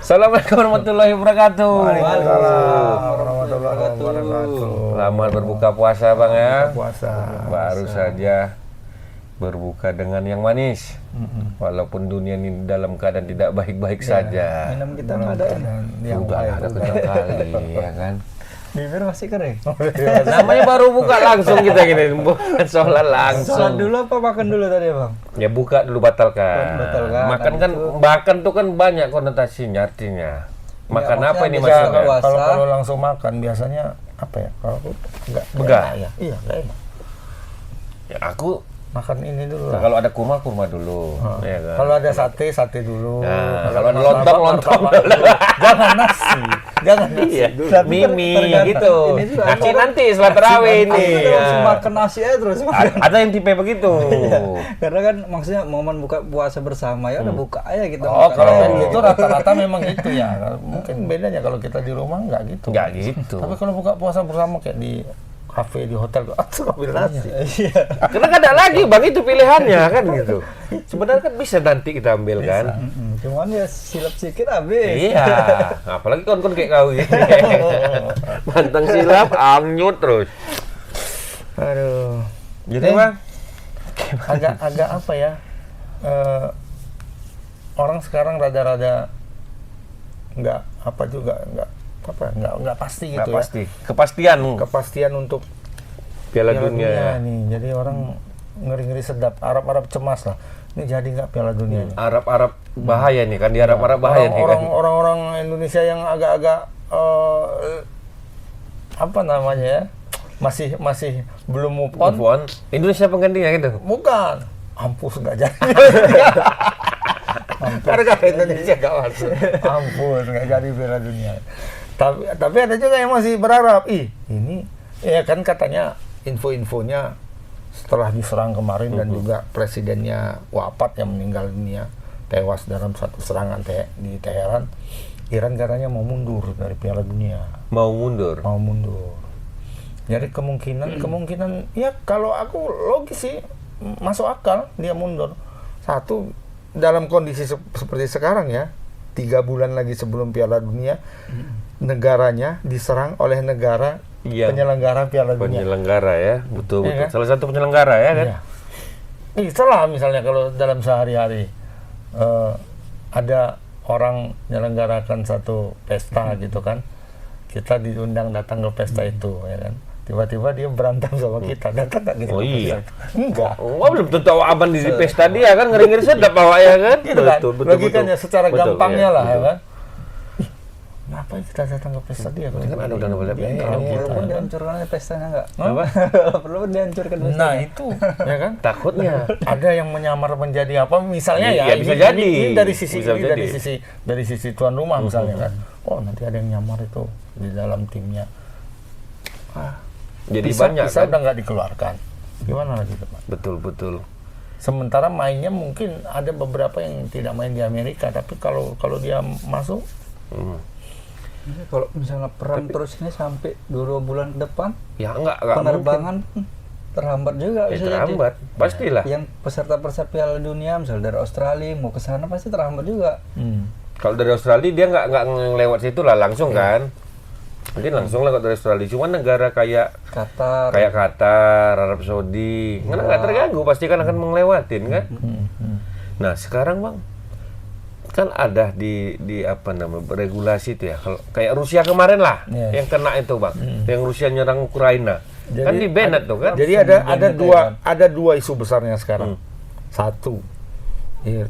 Assalamualaikum warahmatullahi wabarakatuh. Waalaikumsalam warahmatullahi wabarakatuh. Selamat berbuka puasa Bang ya. Puasa. Baru saja berbuka dengan yang manis. Walaupun dunia ini dalam keadaan tidak baik-baik saja. Minum kita nggak ada Yang udah ada kedua kali ya kan. bibir masih kering. Namanya baru buka langsung kita gini, bukan sholat langsung. Sholat dulu apa makan dulu tadi Bang? Ya buka dulu batalkan. Batalkan. Makan kan makan tuh kan banyak konotasinya artinya. Makan Ya, apa ini maksudnya maksudnya? puasa. Kalau langsung makan biasanya apa ya? Kalau aku enggak Begah. ya. Iya, enggak enak. Ya aku Makan ini dulu. nah, kalau ada kurma dulu. Ya kan? Kalau ada sate dulu. Nah, kalau ada lontong dulu. Jangan nasi. Jangan nasi. Iya, Tapi mimi tergantung. gitu. Ini juga Nasi nanti setelah terawih ini. Aku Ya. langsung makan nasi aja terus. Ada yang tipe begitu. Karena kan maksudnya momen buka puasa bersama ya udah buka aja gitu. Oh, kalau Makan. kan gitu rata-rata memang gitu ya. Mungkin bedanya kalau kita di rumah enggak gitu. Nggak gitu. Tapi kalau buka puasa bersama kayak di kafe, di hotel, tuh ambil nasi. Iya. Karena nggak ada lagi Bang itu pilihannya kan gitu. Sebenarnya kan bisa nanti kita ambil kan. Cuman ya silap sikit habis. Iya, apalagi kon kayak kau gitu. Mantang silap, anyut terus. Aduh. Gitu Bang. Agak apa ya? Orang sekarang rada-rada nggak apa juga nggak pasti gitu Nggak ya. pasti. Kepastian Kepastian untuk Piala Dunia. nih. Jadi orang ngeri-ngeri sedap. Arab cemas lah. Ini jadi nggak Piala Dunia ini? Arab bahaya nih kan di Arab bahaya nih kan. Orang-orang Indonesia yang agak-agak apa namanya ya? Masih belum move on. Move on. Indonesia penggantinya gitu. Bukan. Ampus nggak jadi. Karena Indonesia nggak masuk. Ampun, nggak jadi Piala Dunia. Tapi ada juga yang masih berharap. Ini ya kan katanya info-infonya setelah diserang kemarin dan juga presidennya wafat yang meninggal dunia tewas dalam satu serangan di Teheran. Iran katanya mau mundur dari Piala Dunia. Mau mundur. Jadi kemungkinan ya kalau aku logis sih masuk akal dia mundur. Satu, dalam kondisi seperti sekarang ya, 3 bulan lagi sebelum Piala Dunia, negaranya diserang oleh negara penyelenggara Piala Dunia. Penyelenggara ya, betul. Kan? Salah satu penyelenggara ya kan. Iya. Salah misalnya kalau dalam sehari-hari ada orang menyelenggarakan satu pesta gitu kan, kita diundang datang ke pesta itu ya kan. Tiba-tiba dia berantem sama kita, datang nggak gitu? Oh iya. Enggak. Oh, belum tentu aban di pesta dia kan ngeri-ngeri sedap bawa ya kan. Gitu kan? Logikanya secara gampangnya lah ya kan. Ngapain kita datang ke pesta dia? Kan ada udah boleh Walaupun dihancurkan pestanya nggak? Apa? Perlu dihancurkan pestanya. Nah itu, ya kan? Takutnya Ada yang menyamar menjadi apa? Misalnya Iya, ya, bisa ini jadi. dari sisi tuan rumah misalnya kan. Oh nanti ada yang nyamar itu di dalam timnya. jadi Bisa banyak kan. udah nggak dikeluarkan. Gimana lagi Pak? Betul. Sementara mainnya mungkin ada beberapa yang tidak main di Amerika, tapi kalau dia masuk, Ini kalau misalnya perang terus ini sampai 2 bulan ke depan, Ya enggak penerbangan terhambat juga mungkin. bisa Terhambat. Pastilah. Yang peserta-peserta Piala Dunia misalnya dari Australia mau ke sana pasti terhambat juga. Kalau dari Australia dia nggak ngelewat situ lah langsung kan. Mungkin langsung lewat dari Australia. Cuma negara kayak Qatar. Qatar, Arab Saudi, nggak terganggu pasti kan akan melewatin kan. Nah sekarang Bang, kan ada di apa namanya regulasi itu ya. Kalau kayak Rusia kemarin lah yang kena itu Bang, yang Rusia nyerang Ukraina, kan di ban tuh kan. Jadi ada dua isu besarnya sekarang. Satu,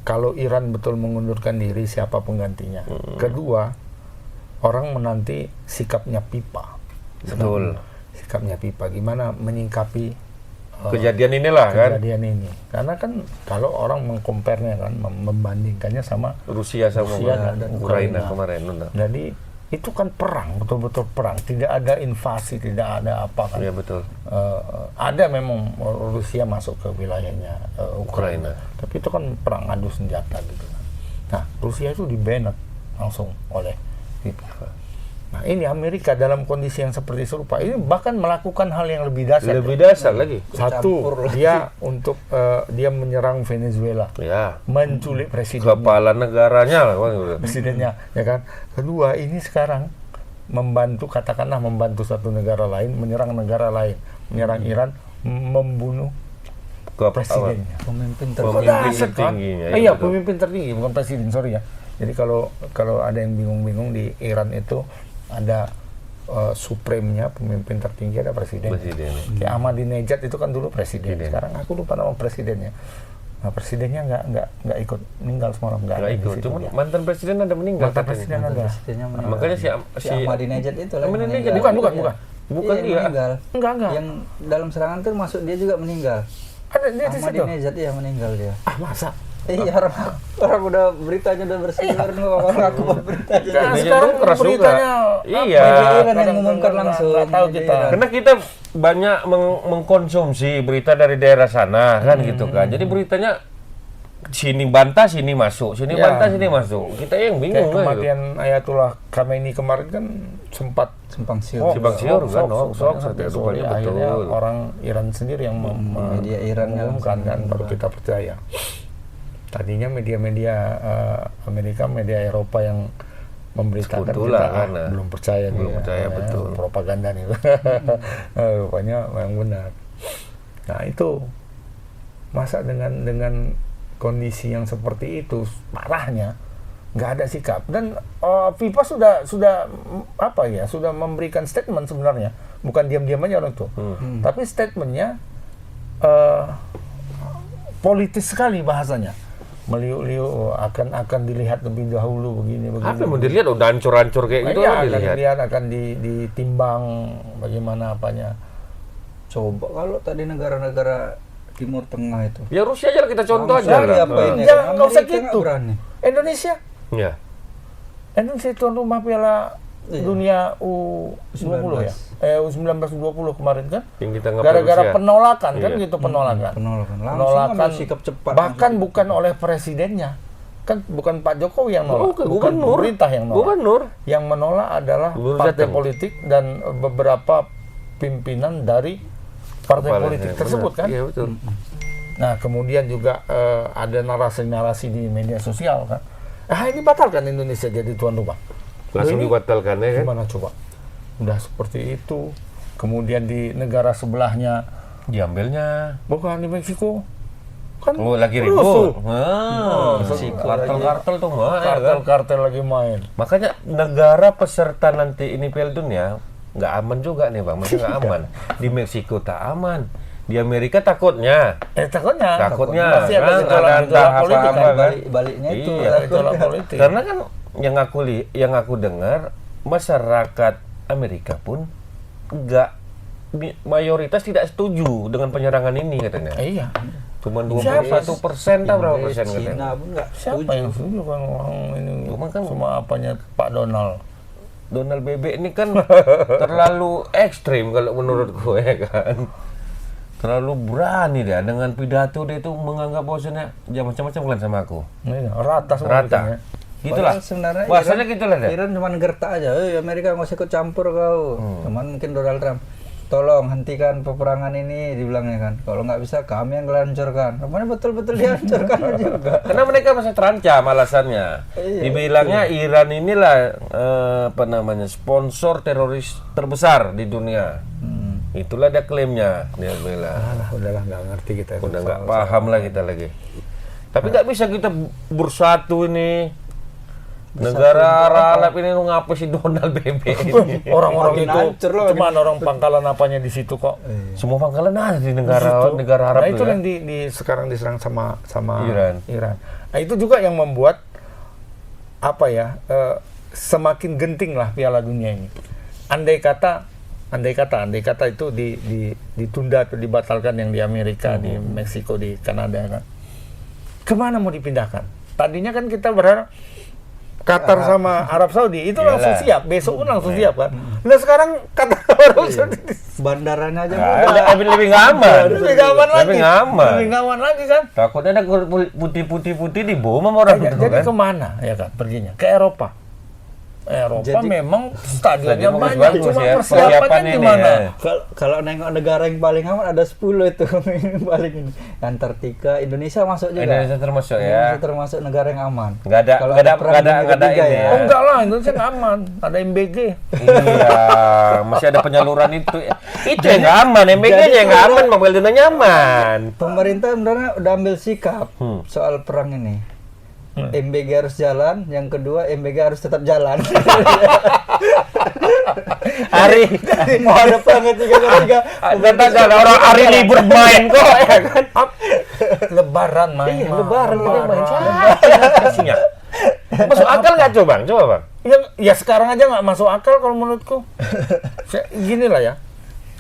kalau Iran betul mengundurkan diri, siapa penggantinya? Kedua, orang menanti sikapnya pipa. Betul. Sikapnya pipa gimana menyingkapi Kejadian inilah kan. kejadian ini. Karena kan kalau orang mengkomparnya kan, membandingkannya sama Rusia sama dan Ukraina Ukraina. kemarin. Benar. Jadi itu kan perang, betul-betul perang. Tidak ada invasi, tidak ada apa kan. Iya betul. Ada memang Rusia masuk ke wilayahnya Ukraina. Tapi itu kan perang adu senjata gitu kan. Nah, Rusia itu di-ban langsung oleh FIFA. Nah, ini Amerika dalam kondisi yang seperti serupa ini bahkan melakukan hal yang lebih dasar. Lebih dasar lagi. Satu, Campur lagi. dia untuk dia menyerang Venezuela, Ya. menculik presidennya, Kepala negaranya lah, Bang. presidennya, ya kan. Kedua, ini sekarang membantu satu negara lain menyerang negara lain, menyerang Iran, membunuh presidennya. Pemimpin Pemimpin Dasar, kan? tertingginya, ya, Iya, betul. pemimpin tertinggi, bukan presiden, sorry ya. Jadi kalau ada yang bingung-bingung, di Iran itu ada supremnya, pemimpin tertinggi, ada presiden. Presiden. Kayak Ahmadinejad itu kan dulu presiden. Sekarang aku lupa nama presidennya. Nah, presidennya nggak ikut, meninggal semalam, nggak Nggak ada di ikut. situ Cuma dia. mantan presiden ada meninggal. Mantan katanya. presiden ada. Presidennya meninggal. Makanya si Ahmadinejad itu lah yang Ahmadinejad, meninggal. bukan. Iya. Bukan Iya, yang dia. meninggal. Enggak. Yang dalam serangan itu masuk dia juga meninggal. Ada dia di situ. Ahmadinejad iya meninggal dia. Ah, masa? Iya, orang udah beritanya udah berseliweran orang aku beritanya. Nah, Ahmadinejad sekarang tuh keras juga. beritanya Iya. Media Iran yang kadang-kadang mengumumkan langsung. nggak tahu kita. Karena kita banyak mengkonsumsi berita dari daerah sana kan gitu kan. Jadi beritanya sini bantah, sini masuk, sini Ya. bantah, sini masuk. Kita yang bingung Kayak kan. kematian Ayatullah Khamenei kemarin kan sempat Simpang siur. Simpang siur kan, hoax, sampai sampai rupanya akhirnya betul. orang Iran sendiri yang Media Iran yang mengumumkan kan, baru kita percaya. Tadinya media-media Amerika, media Eropa yang memberitakan Sekutu kita lah, kan, belum percaya, belum dia. percaya, betul. Propaganda nih. Rupanya yang benar. Nah itu masa dengan kondisi yang seperti itu parahnya nggak ada sikap, dan FIFA sudah sudah memberikan statement sebenarnya, bukan diam-diam aja orang tuh, tapi statementnya politis sekali bahasanya, meliuk-liuk, akan dilihat lebih dahulu begini. Apa yang mau dilihat? Udah hancur-hancur kayak gitu Iya, kan akan dilihat. dilihat, akan ditimbang bagaimana apanya. Coba kalau tadi negara-negara Timur Tengah itu. Ya Rusia aja lah kita contoh aja Langsung lah. diapain ya? Jangan, nggak usah Amerika gitu. nggak berani. Indonesia Ya. tuan rumah Piala Iya. Dunia U20 ya, U19 U20 kemarin kan, Yang kita nggak gara-gara Rusia. penolakan kan Iya. gitu, penolakan Langsung ambil sikap cepat. bahkan bukan oleh presidennya, kan bukan Pak Jokowi yang nolak, Bukan, bukan gubernur. pemerintah yang nolak, Gubernur. yang menolak adalah Gubernur partai Jateng. politik dan beberapa pimpinan dari partai Kepala, politik ya, tersebut benar. kan. Iya betul. Nah, kemudian juga ada narasi-narasi di media sosial kan. Ini batalkan Indonesia jadi tuan rumah. Langsung Ini dibatalkan ya kan. gimana coba? Udah seperti itu. Kemudian di negara sebelahnya, Diambilnya. bukan di Meksiko. Kan Oh lagi rusuh. ribut. Kartel-kartel tuh mah ya kan. Kartel-kartel lagi main. Makanya negara peserta nanti ini Piala Dunia nggak aman juga nih bang, maksudnya nggak aman. Di Meksiko tak aman, di Amerika takutnya Takutnya pasti ada kan, gejolak ada entah politik apa-apa kan. kan. Baliknya itu. Iya. Ada gejolak politik. Karena kan yang aku dengar masyarakat Amerika pun nggak mayoritas tidak setuju dengan penyerangan ini katanya. Iya. Cuma 21% tak berapa persen Cina katanya. pun nggak Siapa setuju. yang setuju kan orang ini? Cuma kan- semua apanya Pak Donald. Donald Bebek ini kan terlalu ekstrim kalau menurut gue kan. Terlalu berani dia dengan pidato dia itu menganggap bahwasanya ya macam-macam kan sama aku. Iya, rata semua Rata. bikinnya. Gitulah. Padahal sebenarnya Bahasanya gitulah deh. Iran cuma gertak aja, Amerika nggak usah ikut campur kau. Cuman mungkin Donald Trump, tolong hentikan peperangan ini, dibilangnya kan. Kalau nggak bisa kami yang hancurkan. Namanya betul-betul dihancurkan juga. Karena mereka masih terancam alasannya. Iya, Dibilangnya Iran inilah sponsor teroris terbesar di dunia. Itulah dia klaimnya, dia bilang. Alah, udahlah nggak ngerti kita itu. Udah nggak paham lah kita lagi. Tapi nggak bisa kita bersatu ini. Negara Arab ini lu ngapa sih Donald Bebek ini? Orang-orang Makin itu hancur loh, cuman orang pangkalan apanya di situ kok. Semua pangkalan ada di negara Situ. Arab Nah, itu tuh ya. yang sekarang diserang sama Iran. Nah, itu juga yang membuat semakin genting lah Piala Dunia ini. Andai kata itu ditunda atau dibatalkan yang di Amerika, di Meksiko, di Kanada kan. Kemana mau dipindahkan? Tadinya kan kita berharap Qatar sama Arab Saudi itu langsung siap, besok pun langsung siap kan. Nah sekarang Qatar Arab Saudi Bandaranya aja Lebih nggak aman. lebih nggak aman lagi. Lebih nggak aman. Lebih nggak aman lagi kan. Takutnya ada putih-putih di bom sama orang itu Jadi kan. kemana ya kan perginya? Ke Eropa. Eropa Jadi- memang stadionnya Stadion banyak, bagus cuma ya, persiapannya persiapannya ini gimana? ya. Kalau nengok negara yang paling aman ada 10 itu yang paling ini. Antartika, Indonesia masuk juga. Indonesia termasuk ya. Indonesia termasuk negara yang aman. Nggak ada Kalau nggak ada perang nggak ada dunia nggak ada ketiga ini ya. Oh enggak lah, Indonesia nggak aman. Ada MBG. Iya, masih ada penyaluran itu. Itu yang nggak aman, MBG aja yang nggak aman, mobil dunia nyaman. Pemerintah sebenarnya udah ambil sikap soal perang ini. MBG harus jalan, yang kedua MBG harus tetap jalan. Hari Mau ada perang ketiga. Tetap ada orang hari libur main kok ya kan. Lebaran main. Iya, lebaran main. Kasihnya. Masuk akal nggak coba bang? Coba bang. Ya sekarang aja nggak masuk akal kalau menurutku. Gini lah ya.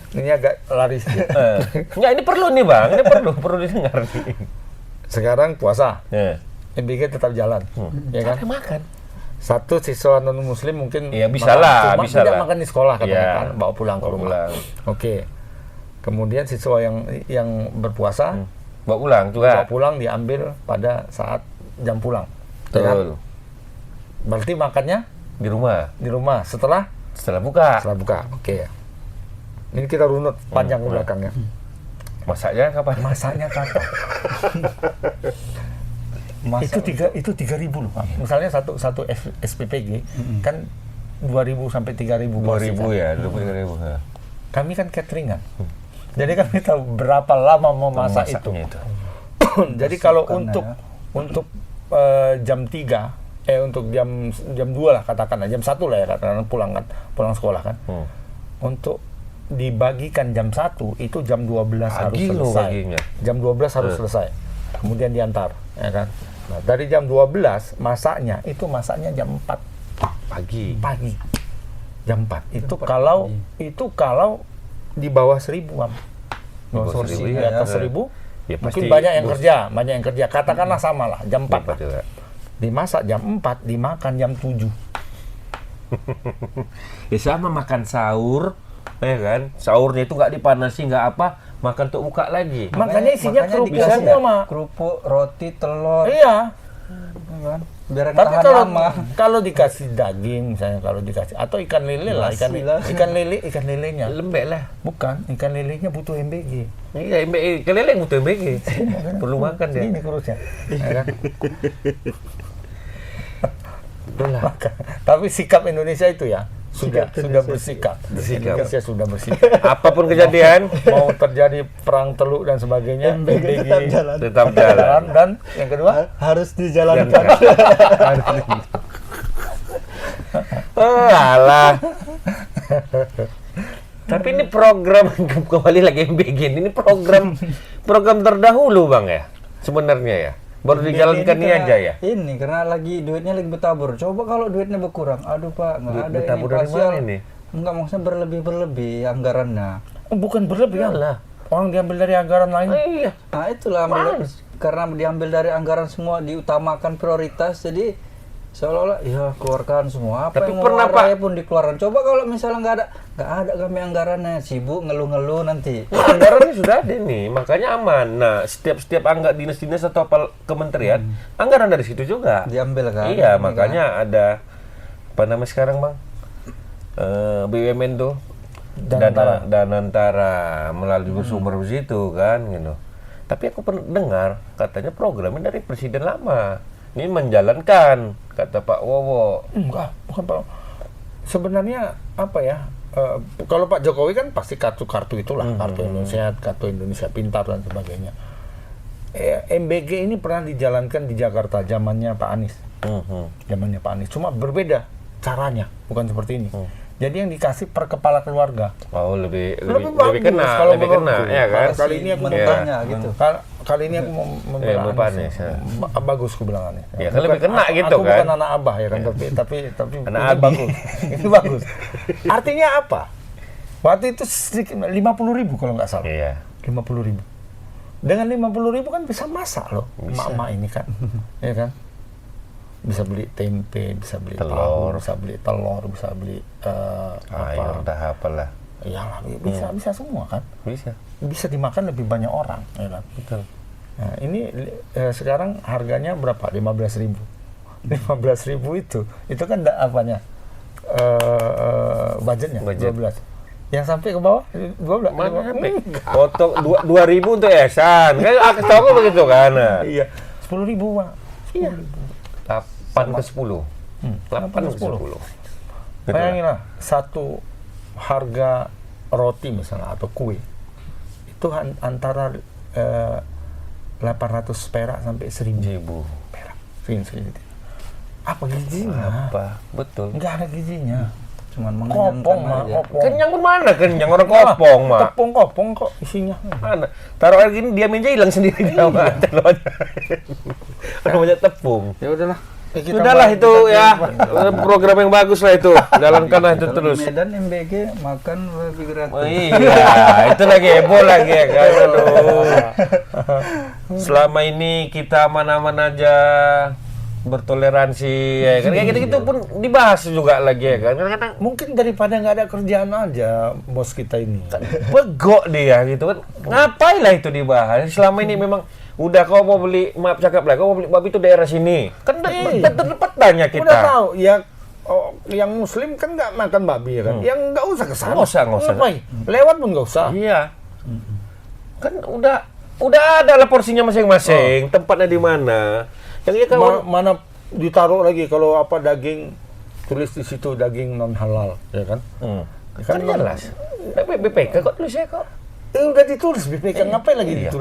Ini agak lari sedikit. Nggak, ini perlu nih bang, ini perlu didengar nih. Sekarang puasa. Ya. MBG tetap jalan. Ya kan? Cara makan. Satu siswa non muslim mungkin Iya, bisa makan, lah, cuma bisa tidak lah. makan di sekolah katanya Iya. kan, bawa pulang ke Bawa rumah. pulang. Oke. Kemudian siswa yang berpuasa Bawa pulang bawa juga. pulang diambil pada saat jam pulang. Ya kan? Betul. Berarti makannya Di rumah. di rumah setelah Setelah buka. buka. Oke. Ini kita runut panjang ke belakangnya. Masaknya kapan? Masaknya kapan? Itu 3.000 loh, Pak. Misalnya satu SPPG kan 2.000 sampai 3.000 porsi. 2.000 kan. ya, 23.000. Ya. Kami kan cateringan. Jadi kami tahu berapa lama mau masak itu. Masaknya itu. Jadi kalau Masukkan untuk jam 3 untuk jam 2 lah katakanlah, jam 1 lah ya katakanlah pulang sekolah kan. Untuk dibagikan jam 1 itu jam 12 harus Pagi loh selesai. baginya. Jam 12 harus selesai. Kemudian diantar, ya kan. Nah, dari jam 12 masaknya jam 4 Pagi. pagi. Jam 4. Itu kalau di bawah 1.000, Am. Di bawah 1.000, Di ya. atas 1.000. Ya, Mungkin pasti banyak yang kerja. Katakanlah sama lah, jam 4 lah. juga. Dimasak jam 4, dimakan jam 7. Ya sama makan sahur, ya kan? Sahurnya itu nggak dipanasi, nggak apa, makan untuk buka lagi. Makanya isinya kerupuk dikasih semua, Mak. kerupuk, roti, telur, Iya. ya kan? Biar Tapi tahan kalau lama. kalau dikasih daging misalnya, kalau dikasih atau ikan lele lah, ikan lelenya. Lembek lah. Bukan, ikan lelenya butuh MBG. Iya, MBG. Keleleng butuh MBG. Perlu makan dia. Ini kurusnya. Ya kan? Itulah. Tapi sikap Indonesia itu ya sudah bersikap. Indonesia sudah bersikap. Apapun kejadian, Mau terjadi perang teluk dan sebagainya, MBG tetap jalan. tetap jalan. Dan yang kedua, Harus dijalankan. Oh, alah. Tapi ini program kembali lagi MBG ini program terdahulu bang ya sebenarnya ya. Baru dijalankan ini aja ya. Ini karena lagi duitnya lagi bertabur. Coba kalau duitnya berkurang, aduh Pak, nggak Duit ada bertabur ini dari parsial. mana ini? Enggak, maksudnya berlebih anggarannya. bukan berlebihan lah. Orang diambil dari anggaran lain. Iya. Nah itulah karena diambil dari anggaran semua, diutamakan prioritas, jadi seolah-olah ya keluarkan semua apa Tapi yang pernah, mau Pak, raya pun dikeluarkan. Coba kalau misalnya nggak ada kami anggarannya, sibuk ngeluh-ngeluh nanti. Anggarannya sudah ada nih, makanya aman. Nah, setiap anggaran dinas-dinas atau apa kementerian, anggaran dari situ juga. Diambil kan? Iya, Ini makanya ada apa namanya sekarang bang? BUMN tuh Danantara melalui sumber situ kan, gitu. Tapi aku pernah dengar katanya programnya dari presiden lama. Ini menjalankan, kata Pak Wowo. Enggak, bukan Pak. Sebenarnya apa ya? Kalau Pak Jokowi kan pasti kartu itulah, kartu Indonesia, kartu Indonesia Pintar dan sebagainya. MBG ini pernah dijalankan di Jakarta zamannya Pak Anies. Zamannya Pak Anies. Cuma berbeda caranya, bukan seperti ini. Jadi yang dikasih per kepala keluarga. Oh, lebih bagus kena, kalau lebih kena, menurutku. ya kan? Kali ini aku mentahnya gitu. Kali ini aku membela Bapak Anies. Anies, ya. Bagus aku bilang Anies. Ya, kan lebih kena gitu aku kan. bukan anak abah ya kan, tapi Anak ini abi. bagus. Ini bagus. Artinya apa? Waktu itu 50.000 kalau nggak salah. Iya. 50.000. Dengan 50.000 kan bisa masak loh, emak-emak ini kan, ya kan? Bisa beli tempe, bisa beli tahu, bisa beli telur, bisa beli Air, dah apalah. Iyalah, bisa semua kan? Bisa. Bisa dimakan lebih banyak orang, ya kan? Betul. Nah, ini sekarang harganya berapa? 15.000. 15.000 itu kan apanya? budgetnya Budget. 12. Yang sampai ke bawah 12. Mana sampai? Potong 2.000 untuk yayasan. Kan aku tahu kan begitu kan. Nah. Iya. 10.000 Pak. Iya. 8 ke 10. 8 ke 10. Bayanginlah satu harga roti misalnya atau kue itu antara 800 perak sampai 1.000 perak. Segitu. Apa gizinya? Apa? Betul. Enggak ada gizinya. Cuman Kopong, mengenyangkan aja. kopong. Kenyang pun mana kenyang orang kopong, Mak. Kopong kok isinya. Mana? Taruh air gini dia aja hilang sendiri dia, Mak. Orang banyak tepung. Ya udahlah. Sudahlah itu ya. Program yang bagus lah itu. Jalankanlah itu Kalau terus. di Medan MBG makan babi gratis. Oh iya, itu lagi heboh lagi ya kan. Aduh. Selama ini kita aman-aman aja, bertoleransi ya kan. Kayak gitu-gitu pun dibahas juga lagi ya kan. Kadang-kadang Mungkin daripada nggak ada kerjaan aja bos kita ini. begok dia gitu kan. Ngapain lah itu dibahas? Selama ini memang udah kau mau beli, maaf cakap lah, kau mau beli babi itu daerah sini. Kan tempat tanya kita. Udah tahu ya. Yang muslim kan nggak makan babi ya kan. Yang nggak usah ke sana. Nggak usah. Ngapain? Lewat pun nggak usah. Iya. Kan udah ada lah porsinya masing-masing, tempatnya di mana. Yang ya kawan Mana ditaruh lagi kalau apa daging tulis di situ daging non halal ya kan. kan jelas. Tapi BPK kok tulisnya kok. Udah ditulis BPK ngapain lagi Iya.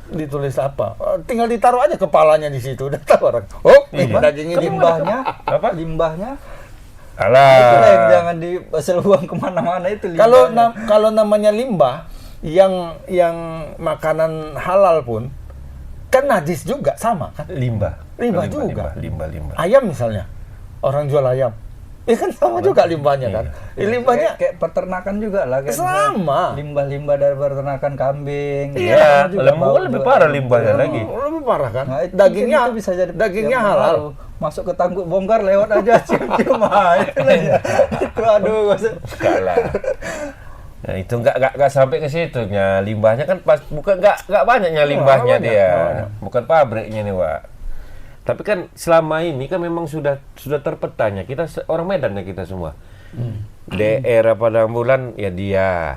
ditulis apa? Tinggal ditaruh aja kepalanya di situ udah tahu orang. Oh, ini daging ini Limbahnya, Apa? limbahnya. Alah. Itulah yang jangan dibasel buang kemana-mana itu. Kalau limbahnya. kalau namanya limbah yang makanan halal pun kan najis juga sama kan. Limbah juga. Limbah. Ayam misalnya orang jual ayam, kan sama juga limbahnya kan. Limbahnya kayak peternakan juga lah kayak sama. limbah-limbah dari peternakan kambing. Iya, sama juga lembu bau kan lebih buat- parah limbahnya lagi. Lebih parah kan. Nah, itu dagingnya mungkin itu bisa jadi dagingnya yang halal. baru. Masuk ke tangguh bongkar lewat aja cium-cium aja. Itu aduh maksud. Enggak lah. Nah, itu enggak sampai ke situnya. Limbahnya kan pas bukan enggak banyaknya limbahnya banyak, dia. nggak banyak. Bukan pabriknya nih, Wak. Tapi kan selama ini kan memang sudah terpetanya. Kita orang Medan ya kita semua. Daerah Padang Bulan ya dia.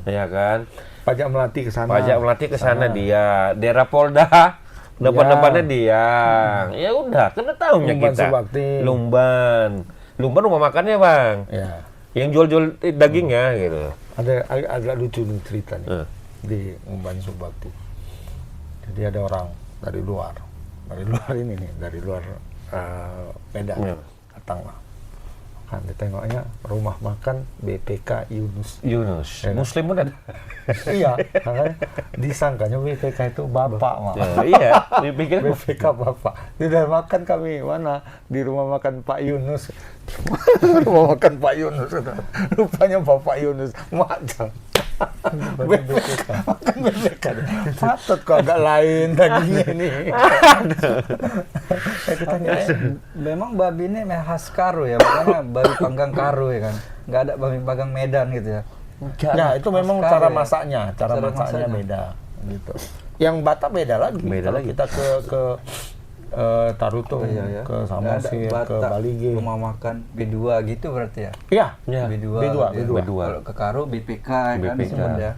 Ya kan? Pajak Melati ke sana. Pajak Melati ke sana dia. Daerah Polda depan-depannya dia. Ya udah, kan tahunya Lumban kita. Subakti. Lumban rumah makannya, Bang. Ya. Yang jual-jual dagingnya gitu. Ada agak lucu nih cerita nih Eh. di Lumban Subakti. Jadi ada orang dari luar ini nih, dari luar Medan Ya. datang lah. Kan ditengoknya rumah makan BPK Yunus. Yunus. Muslim pun ada. Iya, makanya disangkanya BPK itu bapak mah. Ya, iya, dipikir BPK bapak. Tidak makan kami mana di rumah makan Pak Yunus. Rumah makan Pak Yunus. Rupanya Bapak Yunus macam. BPK. Makan BPK. Patut kok agak lain dagingnya ini. Saya tanya, Memang babi ini khas Karo ya, makanya babi panggang Karo ya kan. Nggak ada babi panggang Medan gitu ya. ya itu memang Oscar cara ya. masaknya, cara masaknya beda gitu. Yang Batak beda lagi. Beda Kalau lagi. kita ke Tarutung, Iya, ya. ke Nggak ada Samosir, ke Batak, Balige. rumah makan B2 gitu berarti ya. Iya, Ya, B2. B2. berarti ya. Kalau ke Karo BPK kan BPK. disebut ya.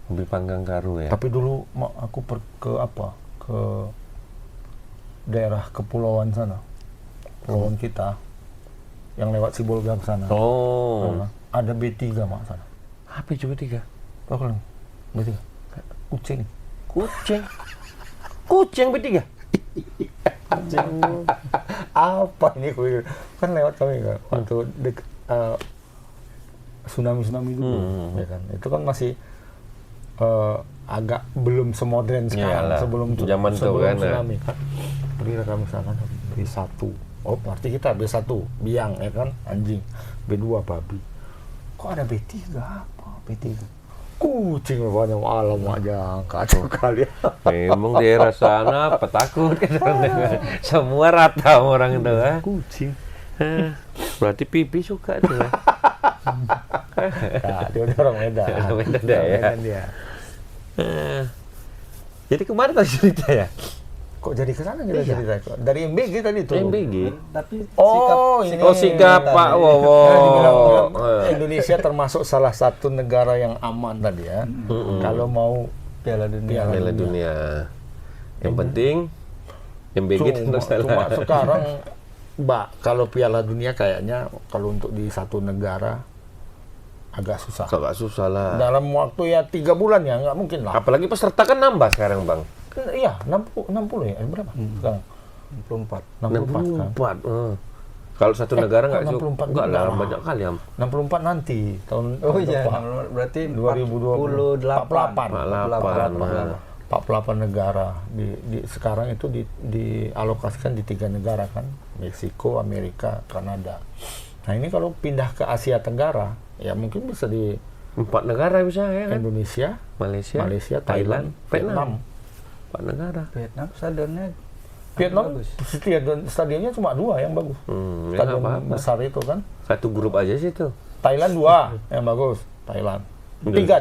lebih panggang Karo ya. tapi dulu aku ke daerah kepulauan sana. Kepulauan kita yang lewat Sibolga ke sana. Oh. Ada B3 mak sana. Apa coba 3? Tahu kan? B3. Kucing. Kucing B3. Apa ini kan lewat kami kan waktu tsunami dulu ya kan itu kan masih agak belum semodern sekarang Iyalah, sebelum zaman tuh kan, tsunami kan pergi kami sana B1 berarti kita B1 biang ya kan anjing B2 babi kok ada B3 apa B3 kucing rupanya malam aja kacau kali. Memang daerah sana apa takut kan? Semua rata orang itu kan. Kucing. Berarti pipi suka tuh. Nah, dia udah orang Medan. Medan dah ya. Medan dia. Jadi kemarin tadi cerita ya. Kok jadi ke sana kita cerita kok? Dari MBG tadi tuh. MBG. Tapi Ini. Sikap Pak Nah, Wowo. dibilang Indonesia termasuk salah satu negara yang aman tadi ya. Kalau mau Piala Dunia. Piala Dunia. Yang penting MBG cuma sekarang Mbak, kalau Piala Dunia kayaknya kalau untuk di satu negara agak susah. agak susah lah. Dalam waktu ya 3 bulan ya nggak mungkin lah. Apalagi peserta kan nambah sekarang, Bang. Iya, 60 ya. Berapa? Sekarang 64. 64 kan. 64. Kalau satu negara nggak 64 enggak lah, enggak. banyak kali ya. 64 nanti tahun Oh iya, depan. berarti 48 negara sekarang itu dialokasikan di 3 negara kan, Meksiko, Amerika, Kanada. Nah ini kalau pindah ke Asia Tenggara ya mungkin bisa di 4 negara bisa ya kan? Indonesia, Malaysia, Thailand, Vietnam. 4 negara. Vietnam stadionnya Vietnam bagus. stadionnya cuma 2 yang bagus. Ya Stadion nggak apa-apa. besar itu kan. Satu grup aja sih itu. Thailand 2 yang bagus. Thailand. 3.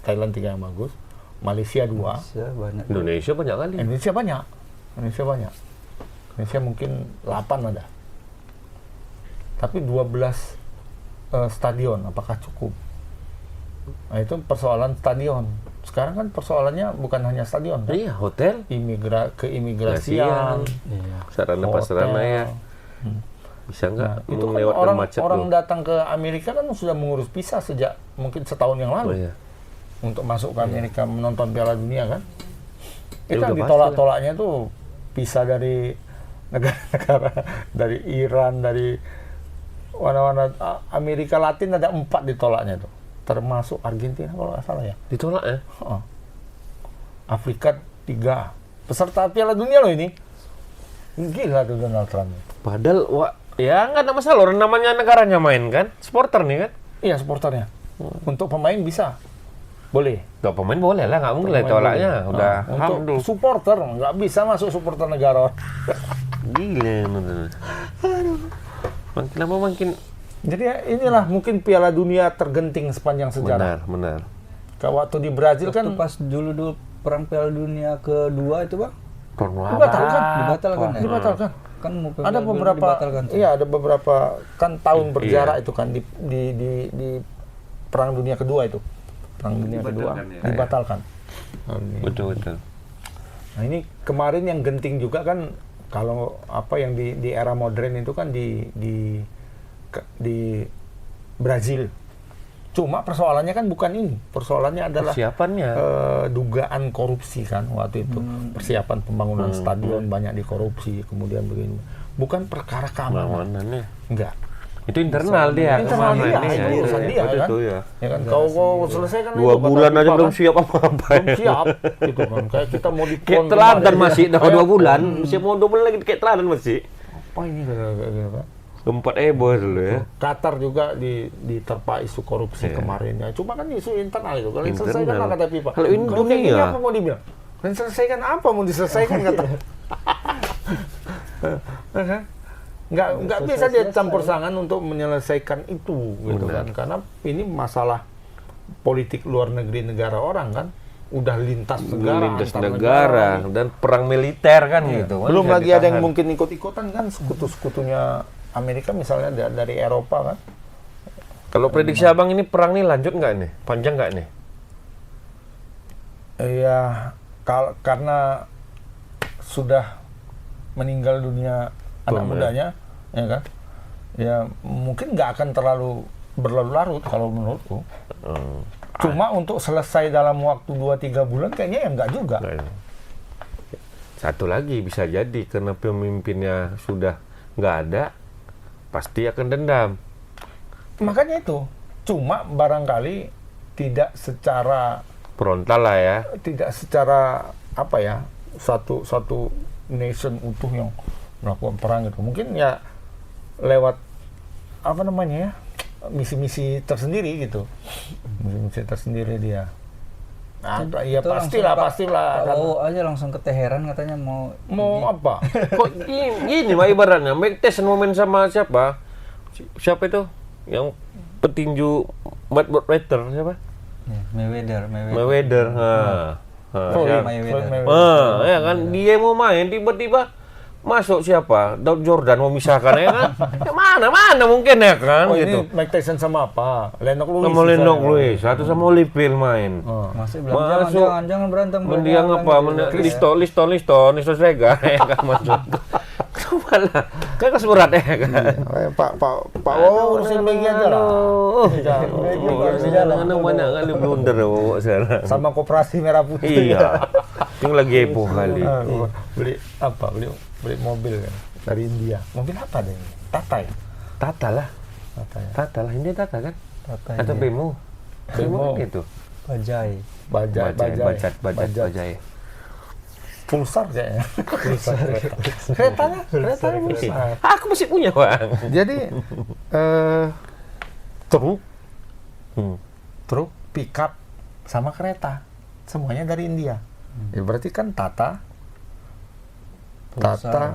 Thailand 3 yang bagus. Malaysia 2. Banyak. Indonesia banyak kali. Indonesia banyak. Indonesia mungkin 8 ada. Tapi 12 stadion apakah cukup? Nah, itu persoalan stadion. Sekarang kan persoalannya bukan hanya stadion kan? Iya, hotel, Keimigrasian. Iya. sarana Hotel. prasarana ya. Bisa nggak Nah, itu kan melewatkan macet orang tuh? datang ke Amerika kan sudah mengurus visa sejak mungkin setahun yang Oh lalu. iya. Untuk masuk ke Amerika menonton Piala Dunia kan. Ya Itu udah yang ditolak-tolaknya tuh visa dari negara-negara dari Iran, dari mana-mana Amerika Latin ada 4 ditolaknya tuh. Termasuk Argentina kalau nggak salah ya. Ditolak ya? Heeh. Afrika 3. Peserta Piala Dunia loh ini. Gila tuh Donald Trump. Padahal ya nggak ada masalah, orang namanya negaranya main kan, supporter nih kan. Iya, supporternya. Untuk pemain bisa. Boleh. Nggak pemain boleh lah, nggak mungkin lah ditolaknya. Udah Untuk hamdul. supporter nggak bisa masuk supporter negara. Gila bener. Makin lama makin Jadi ya, inilah mungkin Piala Dunia tergenting sepanjang sejarah. benar. Kalau waktu di Brazil Waktu kan pas dulu perang Piala Dunia kedua itu, Bang, dibatalkan. kan mau Ada beberapa, dibatalkan tuh. iya ada beberapa kan tahun berjarak itu kan di Perang Dunia Kedua itu. Perang Dunia Kedua dibatalkan. Betul. Nah ini kemarin yang genting juga kan kalau apa yang di era modern itu kan di Brazil. Cuma persoalannya kan bukan ini. Persoalannya adalah Persiapannya. dugaan korupsi kan waktu itu. Persiapan pembangunan stadion banyak dikorupsi, kemudian begini. Bukan perkara keamanan. Keamanannya. Enggak. Itu internal dia. Internal dia, keamanannya, itu ya, urusan ya, dia, kan? itu ya. Ya kan kau selesaikan 2 bulan aja belum siap apa-apa. belum siap gitu kan. Kayak kita mau di Kayak teladan masih, dah 2 bulan. Masih mau 2 bulan lagi kayak teladan masih. Apa ini gitu kan. Keempat Ebo dulu ya. Qatar juga diterpa isu korupsi kemarin ya. Cuma kan isu internal itu. Kalian Internal. selesaikan lah kata FIFA. Kalau ini Kalau kayak gini dunia. apa mau dibilang? Kalian selesaikan apa mau diselesaikan kata. Nggak bisa dia campur tangan untuk menyelesaikan itu gitu kan. Karena ini masalah politik luar negeri negara orang kan. Udah lintas negara, Lintas antar negara dan perang militer kan gitu. Belum Bisa lagi ada yang ditahan. mungkin ikut-ikutan kan sekutu-sekutunya Amerika misalnya dari Eropa kan. Kalau prediksi abang ini perang nih lanjut nggak nih? Panjang nggak nih? Iya, karena sudah meninggal dunia anak mudanya, ya kan? Ya mungkin nggak akan terlalu berlarut-larut kalau menurutku. Cuma untuk selesai dalam waktu 2-3 bulan kayaknya ya nggak juga. Satu lagi bisa jadi karena pemimpinnya sudah nggak ada, pasti akan dendam. Makanya itu. Cuma barangkali tidak secara Frontal lah ya. tidak secara apa ya satu nation utuh yang melakukan perang itu mungkin ya lewat apa namanya ya misi-misi tersendiri gitu, misi-misi tersendiri dia. Nah, ya Itu pastilah langsung kan. aja langsung ke Teheran katanya mau Apa? Kok gini Pak ibaratnya, Mike Tyson mau main sama siapa? Siapa itu? Yang petinju Fighter siapa? ya, Mayweather. Mayweather. Nah. Mayweather. Ya kan dia mau main tiba-tiba masuk siapa? Daud Jordan mau misahkan ya kan? Ya mana mungkin ya kan Oh, gitu. ini Mike Tyson sama apa? Lennox Lewis. Sama Lennox Lewis, satu sama Holyfield main. Masih bilang jangan berantem. Mendiang apa? Liston Vega ya kan masuk. Malah kan kelas berat ya kan. Pak Wawa urusin Megi aja lah. Jangan banyak kali blunder sekarang. Sama Koperasi Merah Putih. Iya. Yang lagi heboh kali. Beli apa? Beli mobil kan dari India. Mobil apa deh? Tata ya? Tata lah. Tata lah. Ini Tata kan? Atau Bemo. Bemo kan gitu. Bajaj. Bajaj. Pulsar kayaknya. Keretanya Pulsar. Aku masih punya, Bang. Jadi truk, pickup sama kereta semuanya dari India. Ya berarti kan Tata,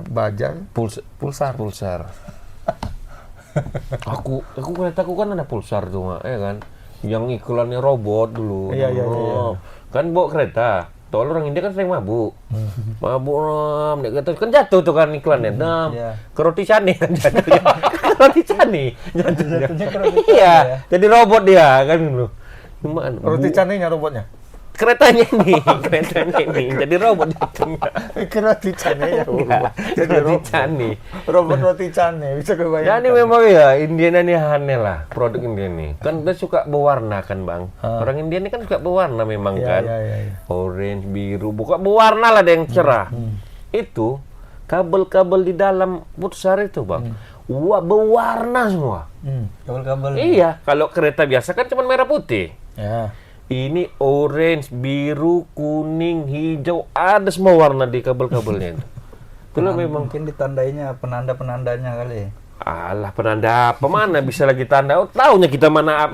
Bajaj, Pulsar. aku keretaku kan ada Pulsar tuh, Mak, ya kan. Yang iklannya robot dulu. Iya. Kan bawa kereta. Tuh orang India kan sering mabuk. Mabuk kan jatuh tuh kan iklannya. Ke roti cane kan jatuhnya. Roti cane jatuhnya. Iya, jadi robot dia kan dulu. Cuma Roti canenya robotnya. keretanya ini, jadi robot jatuhnya. Roti canenya robot. Jadi roti cane. Robot roti cane bisa kebayang. Jadi memang ya Indian ini aneh lah produk Indian ini. Kan dia suka berwarna kan, Bang. Orang Indian ini kan suka berwarna memang kan. Iya. Orange, biru, bukan berwarna lah ada yang cerah. Itu kabel-kabel di dalam Pulsar itu, Bang. Wah, berwarna semua. Kabel-kabel. Iya, kalau kereta biasa kan cuma merah putih. Ya. Ini orange, biru, kuning, hijau, ada semua warna di kabel-kabelnya itu. Itulah memang. Mungkin ditandainya penanda-penandanya kali. Alah, penanda apa mana bisa lagi tanda? Oh, taunya kita mana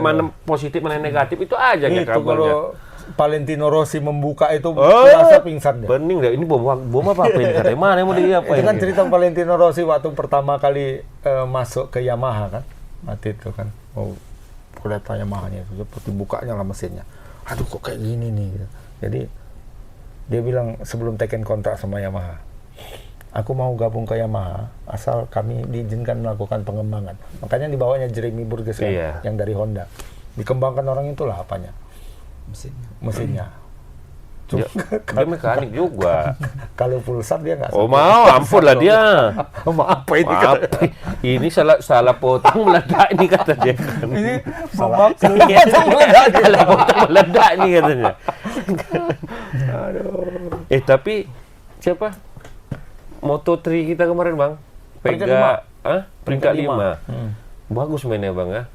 positif, mana negatif itu aja Itu kabelnya. kalau Valentino Rossi membuka itu rasa pingsan deh. Bening deh, ini bom apa ini katanya? Mana mau diapain? Itu kan cerita Valentino Rossi waktu pertama kali masuk ke Yamaha kan. Waktu itu kan. Oh, kereta Yamaha-nya itu seperti bukanya lah mesinnya. Aduh kok kayak gini nih. Jadi dia bilang sebelum teken kontrak sama Yamaha, aku mau gabung ke Yamaha asal kami diizinkan melakukan pengembangan. Makanya dibawanya Jeremy Burgess kan, yang dari Honda. Dikembangkan orang itulah apanya? Mesinnya. Dia mekanik juga. Kalau Pulsar dia nggak. Oh mau, ampun lah dia. Maaf ini Maaf, ini salah potong meledak ini kata dia. ini Salah potong meledak ini katanya. Tapi siapa? Moto3 kita kemarin, Bang. Peringkat 5. Bagus mainnya, Bang ya.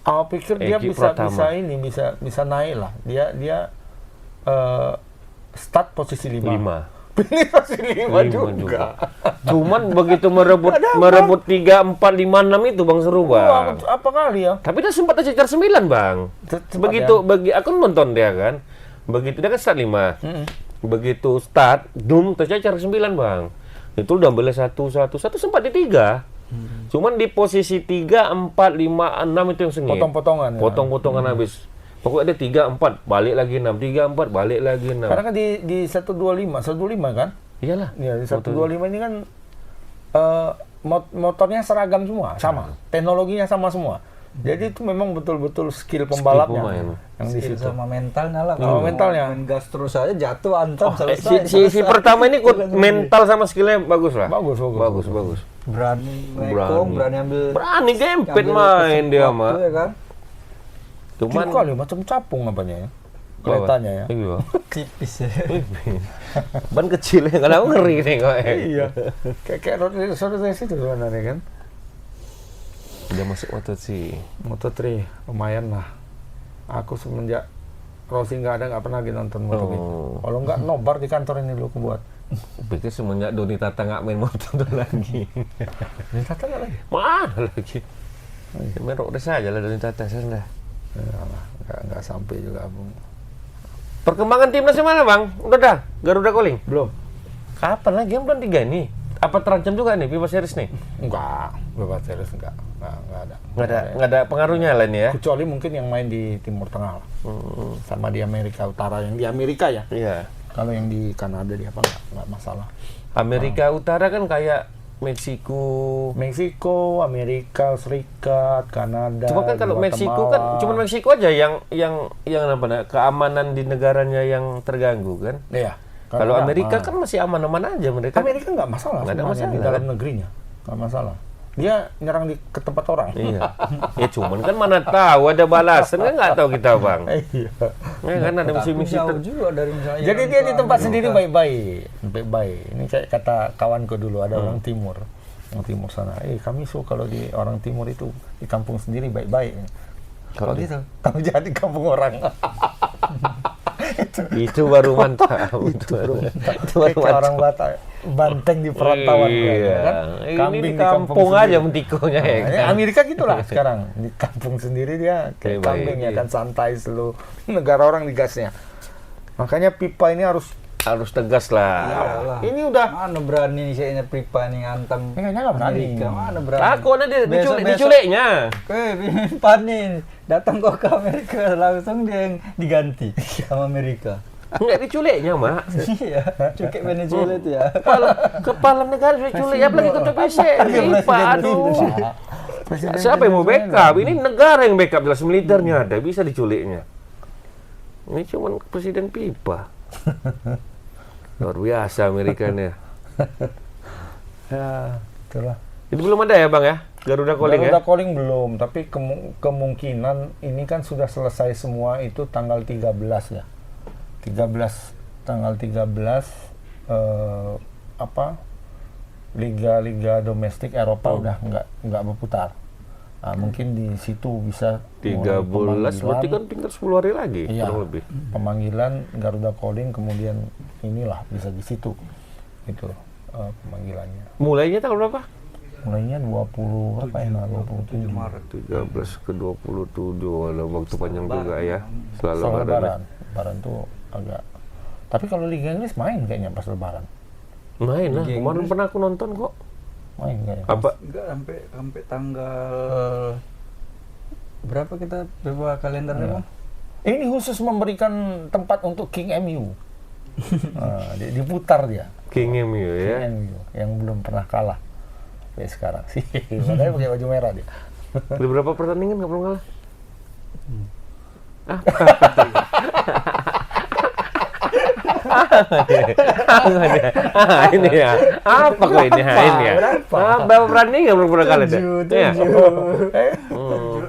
Aku pikir dia bisa naik lah. Dia start posisi 5. Ini posisi 5 juga. Cuman begitu merebut 3, 4, 5, 6 itu, Bang, seru, Bang. Apa kali ya? Tapi dia sempat cecar 9, Bang. Begitu aku nonton dia kan. Begitu dia kan start 5. Begitu start, tercecar 9, Bang. Itu udah ambil 1 sempat di 3. Cuman di posisi 3, 4, 5, 6 itu yang sengit. Potong-potongan habis. Pokoknya ada 3, 4, balik lagi 6, 3, 4, balik lagi 6. Karena kan di 125 kan? Iyalah. Ya, di 125 ini kan motornya seragam semua, sama. Teknologinya sama semua. Jadi itu memang betul-betul skill pembalapnya yang di situ. Sama mentalnya lah. Kalau mentalnya main gas terus aja jatuh antam selesai. Si pertama ini mental sama skillnya bagus lah. Bagus. Berani ambil. Berani gempet main dia mah. Ya kan? Cuman kali macam capung apanya ya. Keretanya ya. Iya. Tipis ya. Ban kecil ya, kalau ngeri nih kok. Iya. Kayak saudara situ sebenarnya kan. Udah masuk Moto3 lumayan lah. Aku semenjak Rossi nggak pernah lagi nonton Moto3. Kalau nggak nobar di kantor ini dulu aku buat. Pikir semenjak Doni Tata nggak main motor lagi. Doni Tata nggak lagi? Mana lagi? Main roda saja lah Doni Tata sana. Nggak sampai juga, Bung. Perkembangan timnas mana, Bang? Udah dah? Garuda Calling? Belum. Kapan lagi? Yang bulan 3 nih. Apa terancam juga nih FIBA Series nih? Enggak, FIBA Series enggak ada. Nggak ada pengaruhnya lah ini ya? Kecuali mungkin yang main di Timur Tengah lah. Sama di Amerika Utara, yang di Amerika ya. Iya. Kalau yang di Kanada dia apa nggak masalah. Amerika Utara kan kayak Meksiko. Meksiko, Amerika Serikat, Kanada. Cuma kan kalau Meksiko kan cuma Meksiko aja yang apa namanya, keamanan di negaranya yang terganggu kan. Iya. Kalau Amerika kan masih aman-aman aja mereka. Amerika nggak masalah, Nggak ada sebenarnya masalah, di dalam kan? negerinya nggak masalah. Dia nyerang ke tempat orang. Iya. Ya cuman kan mana tahu ada balasan kan nggak tahu kita bang. Iya. Ya kan ada misi-misi jauh juga dari misalnya. Jadi Iran dia ke di tempat Amerika. sendiri baik-baik. Ini kayak kata kawanku dulu, ada orang timur. Orang timur sana. Kami kalau di orang timur itu di kampung sendiri baik-baik. Kalau gitu, kamu jadi kampung orang. Itu baru mantap. Itu baru Kayak orang Batak, banteng di perantauan. Iya. Kan? Ini Kambing di kampung aja mentikonya ya. Nah, ini Amerika gitulah sekarang. Di kampung sendiri dia kayak Baik, kambing ya iya. kan, santai selalu. Negara orang digasnya. Makanya pipa ini harus tegas lah. Iyalah. ini udah Mana berani kayaknya pipa nih ngantem kayaknya nggak berani. Amerika, mana berani. Aku nanti Besok-besok- diculiknya. Panin datang kok ke Amerika langsung dia yang diganti sama Amerika. Enggak diculiknya, Mak. Iya, cukai Venezuela itu ya. Kepala negara diculik, apalagi ketua PC. Pipa, aduh. Presiden Siapa yang mau Venezuela. backup? Ini negara yang backup, jelas militernya ada, bisa diculiknya. Ini cuma presiden pipa. Luar biasa Amerika nih. Ya, itulah. Itu belum ada ya, Bang ya? Garuda Calling Garuda ya? Calling belum, tapi kemungkinan ini kan sudah selesai semua itu tanggal 13 ya. Tanggal 13 liga-liga domestik Eropa udah nggak berputar. Nah, mungkin di situ bisa 13, berarti kan tinggal 10 hari lagi, iya, kurang lebih. pemanggilan Garuda Calling, kemudian inilah bisa di situ itu pemanggilannya. Mulainya tanggal berapa? Mulainya 20 apa ya? 27 Maret. 13 ke 27, ada waktu panjang juga ya. Selalu Soal ada. Lebaran. Lebaran tuh agak. Tapi kalau Liga Inggris main kayaknya pas Lebaran. Main lah, Liga kemarin Inggris. pernah aku nonton kok. Main kayaknya. Apa? Enggak sampai tanggal berapa kita buka kalendernya, Bang? Ini khusus memberikan tempat untuk King MU. Nah, diputar dia. King MU ya. King MU yang belum pernah kalah. Sampai sekarang sih. Makanya pakai baju merah dia. Udah berapa pertandingan nggak pernah kalah? Ini ya. Apa kok ini? Ini ya. Berapa pertandingan belum pernah kalah deh? Iya.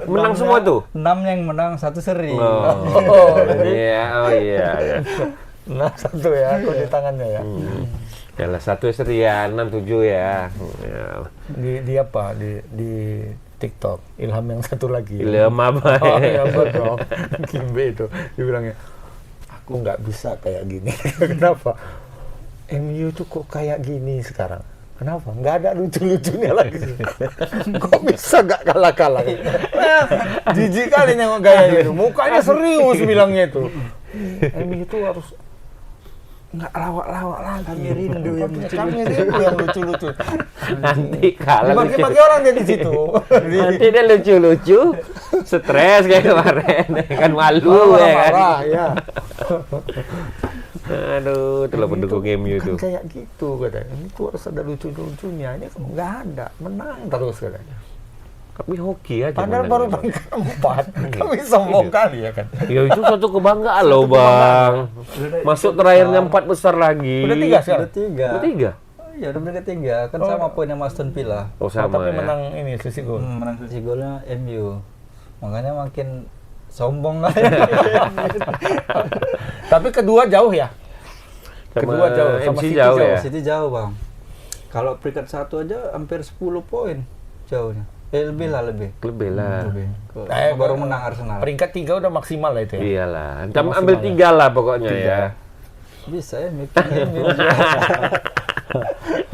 Menang semua tuh. 6 yang menang, 1 seri. Oh iya, oh iya. Iya. Nah, satu ya, aku di tangannya ya. Yalah 1 seri ya, 6, 7 ya. Ya. Di apa? Di TikTok. Ilham yang satu lagi. Ilham apa? Oh, ya betul. Kimbe itu. Dia bilangnya, aku nggak bisa kayak gini. Kenapa? MU tuh kok kayak gini sekarang? Kenapa? Nggak ada lucu-lucunya lagi. Kok bisa nggak kalah-kalah? Jijik kali nengok gaya itu. Mukanya serius bilangnya itu. MU itu harus nggak lawak-lawak lagi. Kami rindu yang lucu-lucu. Kami rindu yang lucu-lucu. Nanti kalah lucu. Bagi-bagi orang dia di situ. Nanti dia lucu-lucu, stres kayak kemarin, kan malu ya kan. Marah, ya. Aduh, itulah pendukung MU Kan itu. kayak gitu katanya. Ini tuh harus ada lucu-lucunya. Ini nggak ada, menang terus katanya. Tapi hoki aja. Padahal menangnya, baru Bang. peringkat 4. Kami sombong kali ya kan. Ya itu suatu kebanggaan loh Bang. Masuk terakhirnya 4 besar lagi. Udah 3 sekarang. Udah 3. Udah 3? Oh iya, udah peringkat 3. Kan sama poinnya sama Aston Villa. Oh sama Tapi ya. menang ini selisih gol. Menang selisih golnya MU. Makanya makin sombong lah. Tapi kedua jauh ya. Sama Kedua jauh, sama MC City jauh jauh. ya. City jauh, Bang. Kalau peringkat 1 aja hampir 10 poin jauhnya. Lebih lah, lebih. Lebih lah. Lebih. Baru Baru menang Arsenal. Peringkat 3 udah maksimal lah itu ya. Iyalah. Kita ambil 3 lah pokoknya ya. Bisa ya, mimpi.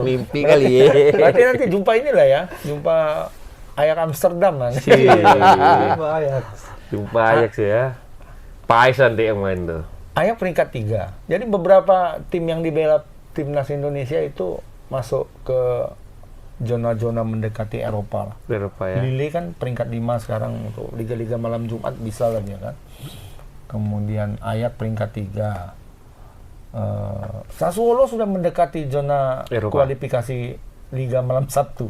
Mimpi kali ya. Berarti nanti jumpa inilah ya. Jumpa Ajax Amsterdam kan. Ajax. Jumpa Ajax ya. Pais nanti yang main tuh. Ajax peringkat 3. Jadi beberapa tim yang dibela timnas Indonesia itu masuk ke zona-zona mendekati Eropa lah. Eropa ya. Lille kan peringkat 5 sekarang untuk liga-liga malam Jumat bisa lah dia kan. Kemudian Ajax peringkat 3. Sassuolo sudah mendekati zona Eropa. kualifikasi Liga Malam Sabtu.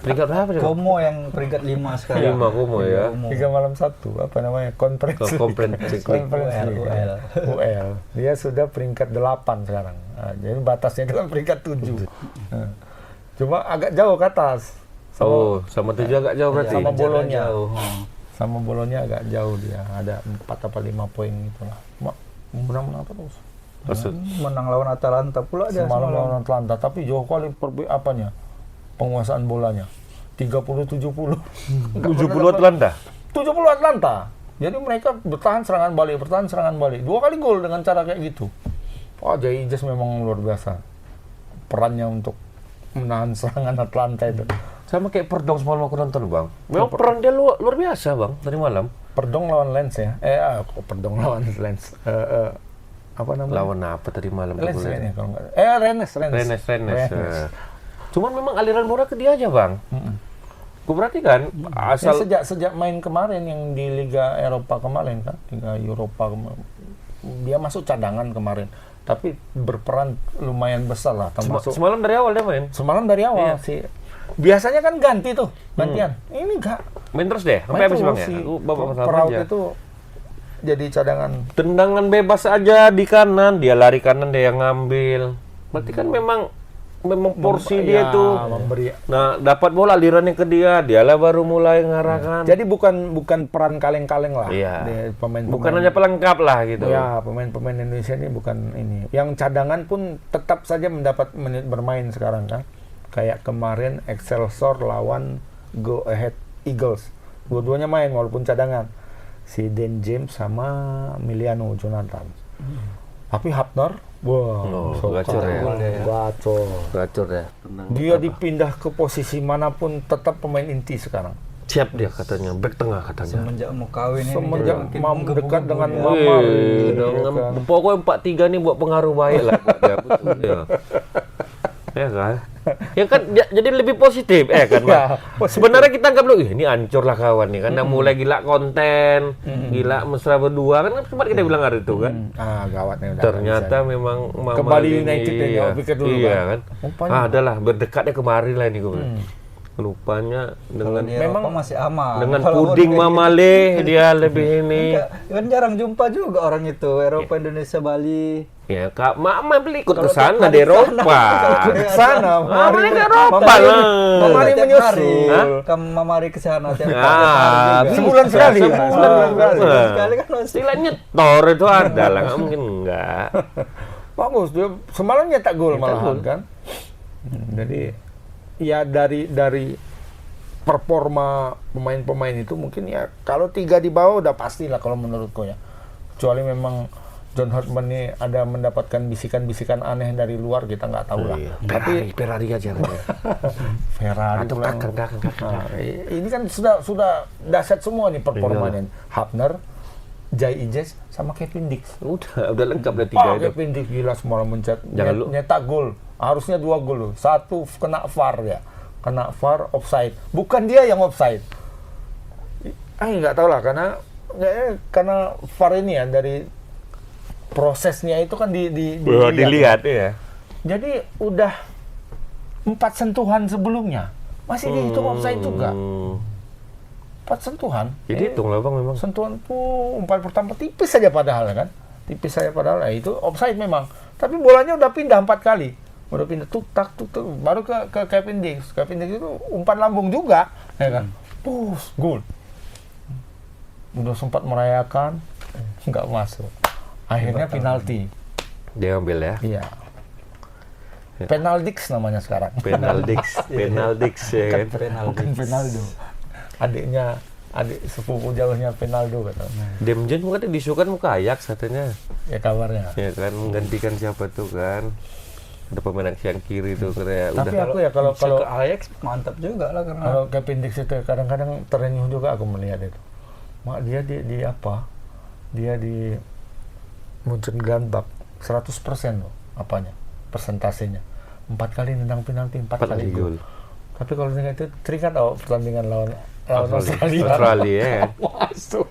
Peringkat berapa dia? Como yang peringkat 5 sekarang. 5 Como ya. Liga Malam Sabtu, apa namanya? Conference League. Conference League. UL. UL. Dia sudah peringkat 8 sekarang. Nah, jadi batasnya kan peringkat 7. Nah, cuma agak jauh ke atas. Sama 7 agak jauh berarti. Sama Bolonya. Jauh. Sama Bolonya agak jauh dia. Ada 4 apa 5 poin gitu lah. Menang-menang terus. Menang lawan Atalanta pula dia Semalam lawan Atlanta, tapi jauh kali penguasaan bolanya. 30-70. 70 Atlanta. 70 Atlanta. Jadi mereka bertahan serangan balik. 2 kali gol dengan cara kayak gitu. Jay Ijes memang luar biasa. Perannya untuk menahan serangan Atlanta itu. Sama kayak Perdong semalam aku nonton, Bang. Memang peran dia luar biasa, Bang, tadi malam. Perdong lawan Lens ya. Perdong lawan Lens. Apa namanya? Lawan apa tadi malam? Lens aku lihat? kayaknya kalau nggak. Rennes. Cuman memang aliran bola ke dia aja, Bang. Gue perhatikan asal Sejak main kemarin yang di Liga Eropa kemarin kan, Liga Eropa dia masuk cadangan kemarin, tapi berperan lumayan besar lah. Termasuk semalam dari awal dia main. semalam dari awal sih. Biasanya kan gantian. Ini enggak. Main terus deh, sampai habis, Bang ya. Aku babak pertama Peraut aja. itu jadi cadangan. Tendangan bebas aja di kanan, dia lari kanan, dia yang ngambil. Berarti kan memang porsi dia tuh. Memberi. Nah, dapat bola alirannya ke dia, dialah baru mulai ngarahkan. Jadi bukan peran kaleng-kaleng lah. Iya. Pemain-pemain. Bukan hanya pelengkap lah gitu. Ya, pemain-pemain Indonesia ini bukan ini. Yang cadangan pun tetap saja mendapat menit bermain sekarang kan. Kayak kemarin Excelsior lawan Go Ahead Eagles. Dua-duanya main walaupun cadangan. Si Dan James sama Miliano Jonathan. Tapi Hapner, gacor ya. Gacor ya. Dia dipindah ke posisi manapun tetap pemain inti sekarang. Siap dia katanya, back tengah katanya. Semenjak mau kawin ini Semenjak dia mau makin dekat dengan menggebu-gebu Mama. Kan. Pokoknya 4-3 nih buat pengaruh baik lah buat dia. Betul ya. Ya kan? Ya kan jadi lebih positif kan. Ya, Sebenarnya kita anggap dulu ini hancur lah kawan nih karena mulai gila konten, gila mesra berdua kan sempat kita bilang hari itu kan. Gawatnya udah. Ternyata memang Mama Kembali ini, United ya, iya, pikir dulu iya kan. kan. Adalah berdekatnya kemari lah ini gue bilang. Rupanya dengan Di Eropa masih aman. dengan Kalau puding mau Mamale dia lebih ini. kan jarang jumpa juga orang itu Eropa, Indonesia, Bali. Ya, Kak, Mama beli ikut ke Kalau sana tiap di hari Eropa. Ke sana, Mama di Eropa lah. Mamari Tiap menyusul. hari. Hah? Mamari ke sana tiap Ah, hari juga. Sebulan sekali. Sebulan Sebulan sekali kan masih. Sila nyetor itu ada lah, nggak mungkin enggak. Bagus dia semalam nyetak gol malahan kan. Jadi ya dari performa pemain-pemain itu mungkin ya kalau 3 di bawah udah pasti lah kalau menurutku ya. Kecuali memang John Hartman ini ada mendapatkan bisikan-bisikan aneh dari luar, kita nggak tahu lah. Ferrari aja. Ferrari Atau pulang. kakak. Nah, ini kan sudah dahsyat semua nih performanya. Hapner, Jay Ijes sama Kevin Dix. Udah lengkap udah 3 itu. Kevin Dix gila semalam Jangan lu- nyetak gol. Harusnya 2 gol loh. 1 kena VAR ya. Kena VAR offside. Bukan dia yang offside. Nggak tahu lah karena VAR ini ya dari prosesnya itu kan Dilihat ya. Jadi udah 4 sentuhan sebelumnya masih dihitung offside juga. 4 sentuhan. Jadi hitung lah Bang memang. Sentuhan umpan pertama tipis saja padahal kan. Tipis saja padahal itu offside memang. Tapi bolanya udah pindah 4 kali. Udah pindah tuk tak baru ke Kevin Dix. Kevin Dix itu umpan lambung juga, ya kan. Gol. Udah sempat merayakan, nggak masuk. Akhirnya penalti. Dia ambil ya. Iya. Penaldix namanya sekarang. Penaldix ya kan. Bukan Penaldo. Adik sepupu jauhnya Penaldo katanya. Demjen katanya disukan muka Ajax katanya. Ya kabarnya. Ya kan menggantikan siapa tuh kan. Ada pemain yang kiri tuh kayak Tapi udah. aku ya kalau Ke Ajax mantap juga lah karena kalau Kevin Dix itu kadang-kadang terenyuh juga aku melihat itu. Mak dia di apa? Dia di Mönchengladbach 100% loh apanya? Persentasenya. 4 kali nendang penalti, 4 kali gol. Tapi kalau dengan itu teringat pertandingan lawan Australia. Australia ya. Masuk.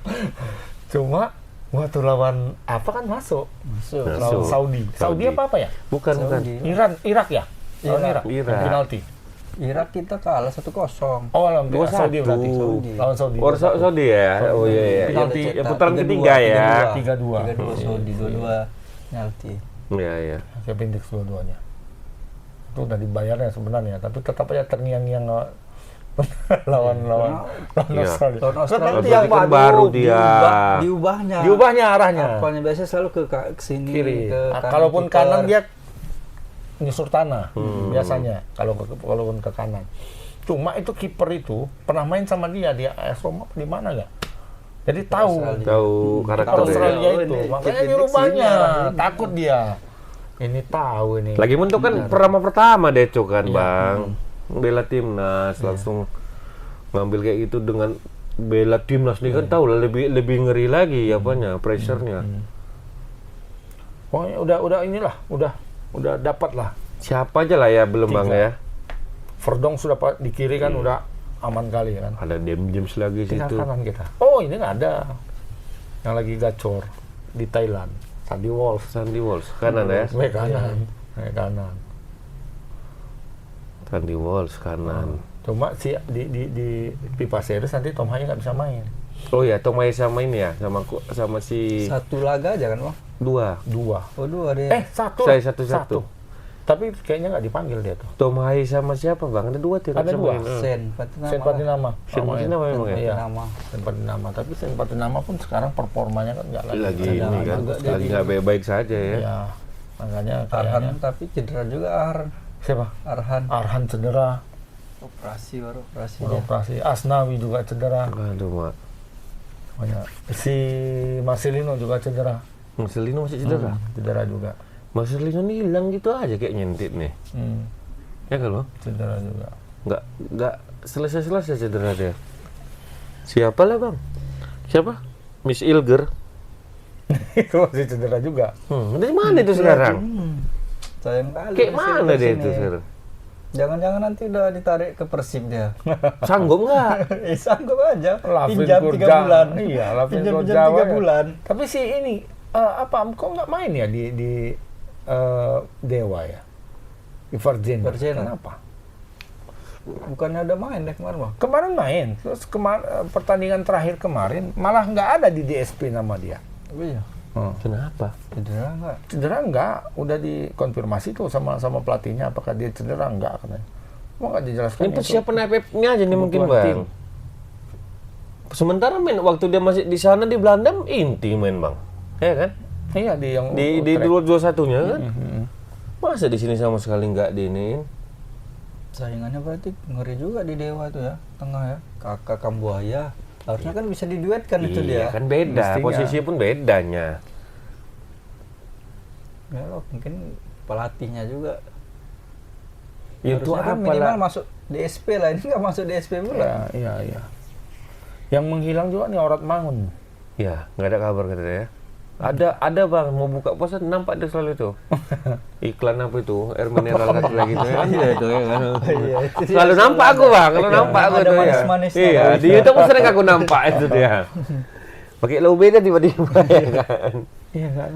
Cuma Waktu lawan apa kan masuk? Masuk. Lawan Saudi. Saudi apa ya? Bukan. Irak ya? Lawan Irak. Irak. Penalti. Irak kita kalah 1-0. Oh, lawan 2-1. Saudi berarti. Saudi. Lawan Saudi. Oh, Saudi ya? Oh iya, iya. Penalti Yang putaran ketiga ya? 3-2. 3-2 Saudi, 2-2 penalti. Iya, iya. Saya pindik dua-duanya. Itu udah dibayarnya sebenarnya, tapi tetap aja terngiang-ngiang lawan Iya. Australia. Lawan Australia. Nanti Berarti yang kan baru dia. Diubahnya. diubahnya arahnya. Apalnya biasanya selalu ke sini, Kiri. ke kanan. Kalaupun kiper. kanan dia nyusur tanah biasanya. Kalaupun ke kanan. Cuma itu kiper itu pernah main sama dia AS Roma di mana nggak? Jadi tahu Tahu karakter Australia ya. Oh, itu. ini Makanya titik dirubahnya. sini arahnya. Takut dia. Ini tahu ini. Lagi mentok kan pertama Deco kan, Bang. Bela timnas langsung ngambil kayak gitu dengan bela timnas nih kan tahu lah lebih ngeri lagi apanya, pressure-nya. Pokoknya udah inilah, udah dapat lah. Siapa aja lah ya belum Bang Tiga. ya. Verdong sudah di kiri kan udah aman kali kan. Ada James lagi Tinggal situ. kanan kita. Oh, ini nggak ada. Yang lagi gacor di Thailand. Sandy Walsh. Sandy Walsh kanan ya. Back kanan. Back kanan. Sandy Walsh kanan. Cuma si di Pipa Series nanti Tom Haye nggak bisa main. Oh ya, Tomai sama ini ya, sama si Satu laga aja kan, Bang? dua. Oh, 2 dia. Satu. Saya satu. Tapi kayaknya nggak dipanggil dia tuh. Tomai sama siapa Bang? Ada dua tidak Ada sama dua. main. Sen Patinama. Sen Patinama. Sen Patinama memang ya? Iya. Patinama. Sen Patinama. Tapi Sen Patinama pun sekarang performanya kan nggak lagi. Lagi Ada ini kan, juga dia lagi di- nggak baik-baik saja ya. Iya. Makanya Arhan kayaknya. tapi cedera juga Arhan. Siapa? Arhan cedera. Operasi baru operasi dia. Beroperasi. Asnawi juga cedera. Aduh, Mak. Banyak. Si Marcelino juga cedera. Marcelino masih cedera. Cedera juga. Marcelino nih hilang gitu aja kayak nyentit nih. Ya kan, Bang? Cedera juga. Nggak selesai cedera dia. Siapa lah Bang? Siapa? Miss Ilger. Itu masih cedera juga. Dari mana itu sekarang? Sayang kali. Kayak masih mana di dia sini. itu sekarang? Jangan-jangan nanti udah ditarik ke Persib dia. Sanggup nggak? Sanggup aja. Lavin Pinjam 3 Kurja. bulan. Iya, Lavin Pinjam Kurja 3 ya. bulan. Tapi si ini kok nggak main ya di Dewa ya? Di Virgin. Kenapa? Bukannya udah main deh kemarin, Bang? Kemarin main. Terus pertandingan terakhir kemarin malah nggak ada di DSP nama dia. Oh iya. Kenapa? Cedera enggak? Cedera enggak, udah dikonfirmasi tuh sama pelatihnya apakah dia cedera enggak katanya. Mau nggak dijelaskan? Ini persiapan AFF-nya aja nih mungkin kebutuhan Bang. Sementara main waktu dia masih di sana di Belanda inti main Bang. Ya kan? Iya di yang Di Utrecht. 21-nya kan? Masa di sini sama sekali nggak diinin? Saingannya berarti ngeri juga di Dewa tuh ya, tengah ya. Kakak Kambuaya. Harusnya kan bisa diduetkan itu Iya dia. kan beda, Mestinya. posisi pun bedanya. Ya loh, mungkin pelatihnya juga. Ya itu Harusnya kan apa minimal lah? masuk DSP lah. Ini nggak masuk DSP pula. Iya. Yang menghilang juga nih Orat Mangun. Ya, nggak ada kabar katanya ya. Ada Bang, mau buka puasa nampak dia selalu itu. Iklan apa itu? Air mineral kata lagi gitu ya. Iya itu ya kan. Iya, itu dia Selalu nampak aku Bang, kalau nampak aku ada tuh ya. manis-manisnya, Iya, manis. di YouTube sering aku nampak itu dia. Pakai low beda tiba-tiba ya kan. Iya kan.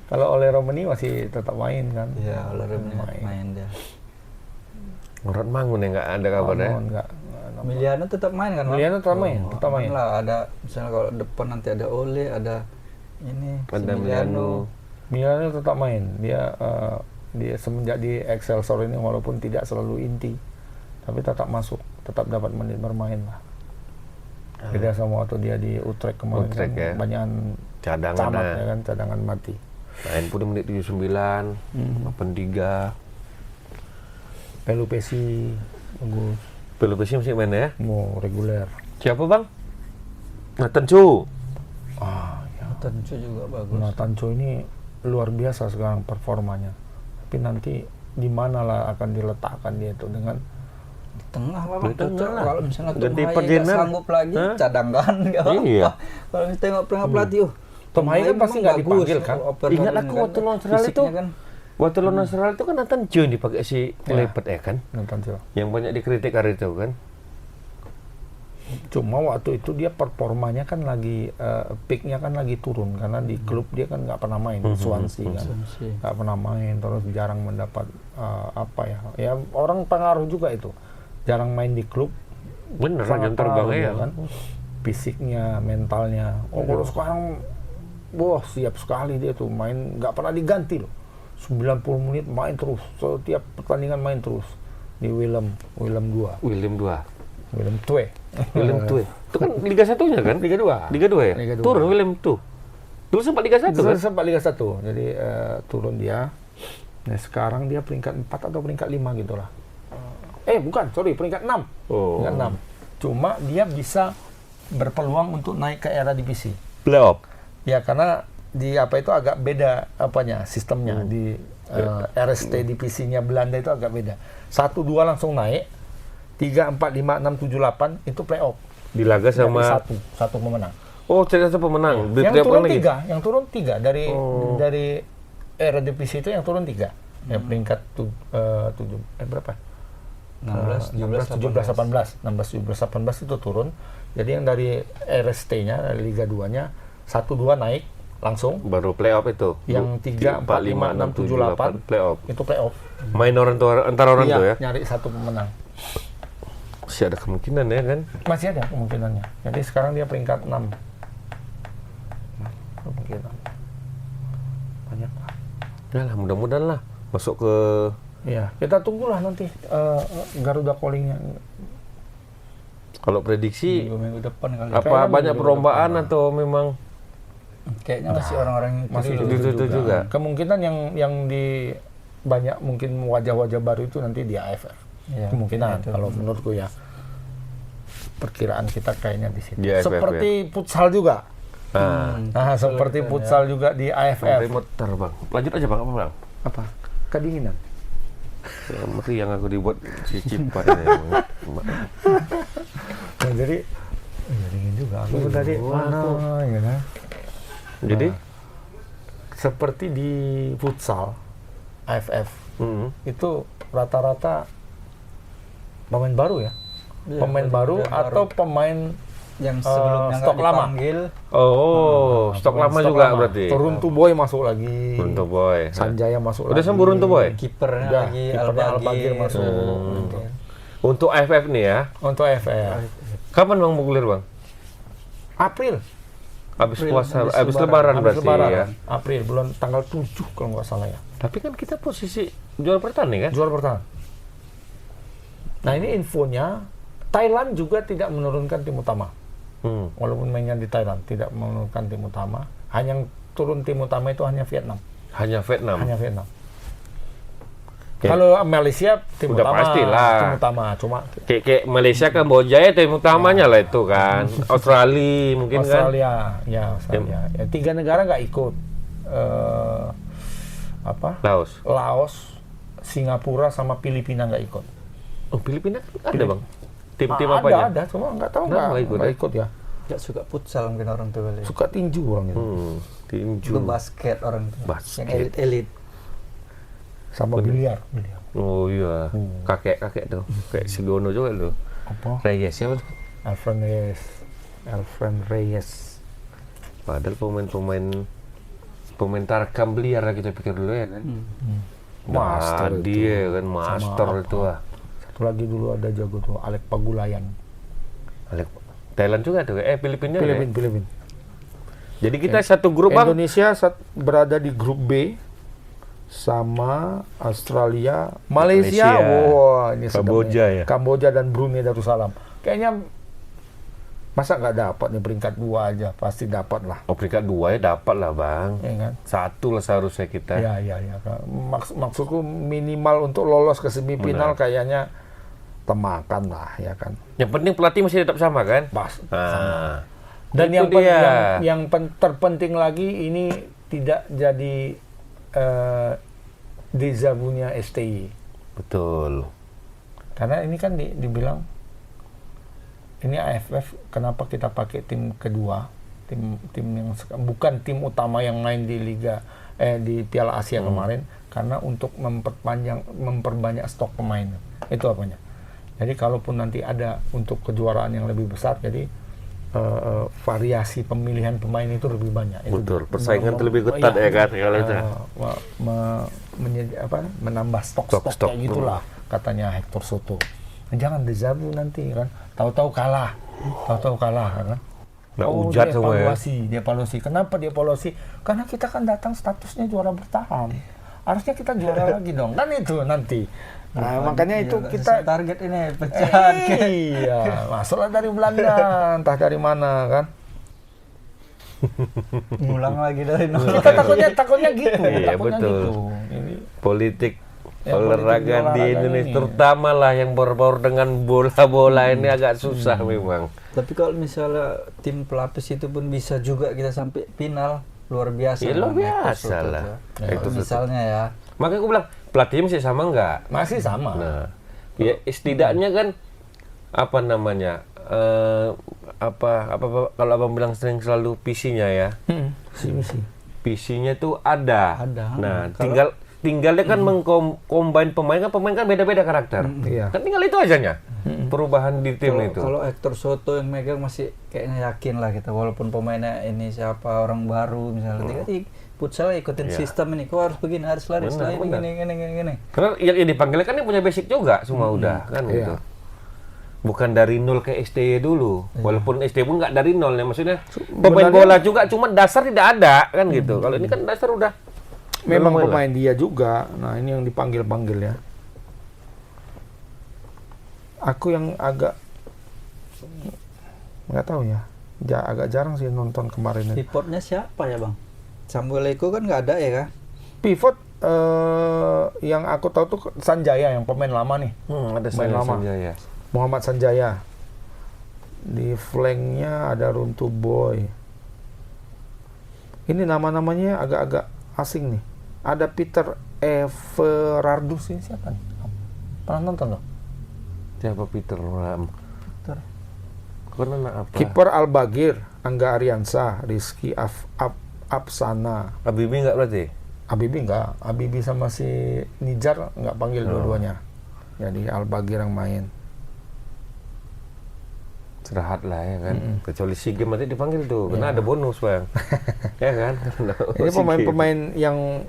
Kalau oleh Romani masih tetap main kan. Iya, olahraga main dia. Orang Mangun ya nggak ada kabarnya. Enggak. Miliano tetap main kan, Bang? Miliano tetap main, tetap aman main. lah, ada misalnya kalau depan nanti ada Ole, ada ini Ada Miliano. Miliano tetap main. Dia semenjak di Excelsior ini walaupun tidak selalu inti, tapi tetap masuk, tetap dapat menit bermain lah. Beda sama waktu dia di Utrecht kemarin Utrecht, kan, ya. banyakan Cadangan camat nah. ya kan, cadangan mati. Main pun di menit 79, 83. Pelupesi bagus, Pelupesi masih main ya. mau reguler. Siapa Bang? Nathan Chu. Ya. Tentu juga bagus. Nathan Cho ini luar biasa sekarang performanya. Tapi nanti di mana lah akan diletakkan dia itu dengan Di tengah lah, Di Bang. tengah Cocok. lah. Kalau misalnya Ganti Tom Haye nggak Perjenar. sanggup lagi, Hah? cadangan nggak apa-apa. Iya. Kalau kita tengok pelatih, Tom Haye kan pasti nggak dipanggil kan? Ingat aku waktu lawan Australia itu. kan. Waktu lawan Australia itu kan Nathan Chu yang dipakai si Lepet ya kan. Nathan Cho. Yang banyak dikritik hari itu kan. Cuma waktu itu dia performanya kan lagi peaknya kan lagi turun karena di klub dia kan nggak pernah main, Swansea kan, nggak pernah main, terus jarang mendapat ya orang pengaruh juga itu, jarang main di klub. Bener, Sangat jam terbangnya pengaruh, ya. kan, fisiknya, mentalnya. Kalau sekarang, wah siap sekali dia tuh main, nggak pernah diganti loh. 90 menit main terus, setiap pertandingan main terus di Willem 2. Willem Twee. Willem Tue. Itu kan Liga 1-nya kan? Liga 2. Liga 2 ya? Liga 2. Turun Willem tuh. Dulu sempat Liga 1 kan? Sempat Liga 1. Jadi turun dia. Nah, sekarang dia peringkat 4 atau peringkat 5 gitu lah. Bukan, sorry, peringkat 6. Oh. Peringkat 6. Cuma dia bisa berpeluang untuk naik ke era divisi. Playoff. Ya, karena di apa itu agak beda sistemnya di RST divisinya Belanda itu agak beda. 1-2 langsung naik, 3, 4, 5, 6, 7, 8 itu playoff. Di laga sama satu pemenang. Oh, cerita pemenang. Yang turun 3 dari era divisi itu yang turun 3. Ya peringkat 7 berapa? 16, 17, 18 itu turun. Jadi yang dari RST-nya, dari Liga 2-nya 1-2 naik langsung. Baru playoff itu. Yang 3, 4, 5, 6, 7, 8 playoff. itu playoff. Main antara orang tuh ya. Nyari satu pemenang. Masih ada kemungkinan ya kan? Masih ada kemungkinannya. Jadi sekarang dia peringkat 6. Kemungkinan. Banyak lah. Ya lah, mudah-mudahan lah masuk ke. Iya, kita tunggulah nanti Garuda Calling-nya. Kalau prediksi minggu depan kali. apa Kayaknya banyak minggu perlombaan depan. atau memang Kayaknya masih orang-orang yang Masih itu juga. Kemungkinan yang di banyak mungkin wajah-wajah baru itu nanti di AFF. Iya, Kemungkinan itu. kalau menurutku ya. Perkiraan kita kayaknya di situ. Di AFF, Seperti futsal juga. nah, Seperti futsal juga di AFF. remote bang. Lanjut aja bang, apa bang? Apa? Kedinginan. Yang mesti yang aku dibuat si Cipa ini. Nah, jadi dingin juga. Aku tadi ya kan. Jadi Seperti di futsal AFF itu rata-rata pemain baru ya. Iya, Pemain baru atau pemain yang sebelumnya stok nggak lama. dipanggil. Stok lama juga berarti. Runtu Boy masuk lagi. Runtu Boy. Sanjaya masuk Udah lagi. sembuh Runtu Boy? Kipernya Udah, lagi kipernya Al-Bagir Al-Bagir masuk. Untuk AFF nih ya. Untuk AFF. Kapan bang mau gulir bang? April. Habis April, puasa, habis habis lebaran. lebaran berarti ya. April, bulan tanggal 7 kalau nggak salah ya. Tapi kan kita posisi juara bertahan nih kan? Juara bertahan. Nah ini infonya, Thailand juga tidak menurunkan tim utama. Walaupun mainnya di Thailand, tidak menurunkan tim utama. Hanya yang turun tim utama itu hanya Vietnam. Hanya Vietnam. Hanya Vietnam. Ya. Kalau Malaysia tim Udah utama. pastilah. Tim utama, cuma Kayak Malaysia kan Kamboja ya tim utamanya lah itu kan. Australia mungkin kan. Australia. Ya, Australia. Ya, 3 negara nggak ikut. Laos, Singapura sama Filipina nggak ikut. Oh Filipina ada bang? Tim-tim apa ada, aja? ada, cuma nggak tahu Nggak nggak ikut ya. Nggak suka futsal mungkin orang tuh kali. Suka tinju orang itu. Tinju. Itu basket orang tuh. Basket. Yang elit-elit. Sama biliar. Oh iya, kakek tuh, kayak Sigono juga tuh. Apa? Reyes siapa tuh? Alfred Reyes. Padahal pemain tarkam biliar lah kita pikir dulu ya kan. Master Nah, itu. dia kan master Sama itu ah. Satu lagi dulu ada jago tuh, Alek Pagulayan. Thailand juga tuh, Filipina. Filipina. Jadi kita satu grup bang. Indonesia berada di grup B sama Australia, Malaysia. Wah, ini Kamboja sedapnya. ya? Kamboja dan Brunei Darussalam. Kayaknya masa nggak dapat nih peringkat 2 aja, pasti dapat lah. Oh peringkat 2 ya dapat lah bang. Ya kan? 1 lah seharusnya kita. Ya. Maksudku minimal untuk lolos ke semifinal kayaknya temakan lah, ya kan. Yang penting pelatih masih tetap sama kan? Pas. Nah, Dan itu yang terpenting lagi ini tidak jadi dejavunya STI. betul. Karena ini kan dibilang ini AFF, kenapa kita pakai tim kedua, tim yang bukan tim utama yang main di Liga di Piala Asia kemarin, karena untuk memperbanyak stok pemain. Itu apanya? Jadi kalaupun nanti ada untuk kejuaraan yang lebih besar, jadi variasi pemilihan pemain itu lebih banyak. Betul, persaingan itu lebih ketat ya kan kalau itu. Menambah stok kayak gitulah katanya Hector Soto. Jangan dejavu nanti kan, tahu-tahu kalah kan. Nggak ujat semua ya. Dia evaluasi. Kenapa dia evaluasi? Karena kita kan datang statusnya juara bertahan. Harusnya kita juara lagi dong. Kan itu nanti. Nah, makanya itu kita target ini pecahan. Iya, masuklah dari Belanda, entah dari mana kan. Ngulang lagi dari nol. Kita takutnya gitu. Iya, takutnya betul. gitu. Ini Politik Ya, olahraga di Indonesia, terutama lah yang berbaur dengan bola-bola ini agak susah memang. Tapi kalau misalnya tim pelapis itu pun bisa juga kita sampai final, luar biasa. Ya, luar Bang. biasa lah. Itu misalnya ya. Makanya aku bilang, pelatihnya masih sama nggak? masih sama. Nah, ya setidaknya kan apa namanya? Kalau abang bilang selalu PC-nya ya. PC-nya tuh ada. Nah, tinggalnya kan mengcombine pemain kan beda-beda karakter. Iya. Kan tinggal itu ajanya. Perubahan di tim itu. Kalau Hector Soto yang megang masih kayaknya yakin lah kita, walaupun pemainnya ini siapa orang baru misalnya. Futsal ikutin sistem ini, kok harus begini, harus lari, gini. Karena yang dipanggilnya kan yang punya basic juga semua udah kan gitu. Bukan dari nol ke STY dulu. Walaupun STY pun nggak dari nol ya, maksudnya pemain bola juga, cuma dasar tidak ada kan gitu. Kalau ini kan dasar udah Memang pemain dia juga. Nah, ini yang dipanggil-panggil ya. Aku yang agak nggak tahu ya. Agak jarang sih nonton kemarin. Pivotnya siapa ya, Bang? Samuel Eko kan nggak ada ya kan? Pivot yang aku tahu tuh Sanjaya, yang pemain lama nih. ada pemain lama. Sanjaya. Muhammad Sanjaya. Di flanknya ada Runtu Boy. Ini nama-namanya agak-agak asing nih. Ada Peter Everardus, ini siapa nih? Pernah nonton loh? Siapa Peter? Peter. Kan anak apa? Kiper Al-Bagir, Angga Ariansa, Rizky Apsana. Habibie nggak berarti? Habibie enggak. Habibie sama si Nijar nggak panggil dua-duanya. Jadi Al-Bagir yang main. Istirahat lah ya kan. Kecuali SEA Games nanti dipanggil tuh. Karena ada bonus, Bang. Ya kan? Ini pemain-pemain yang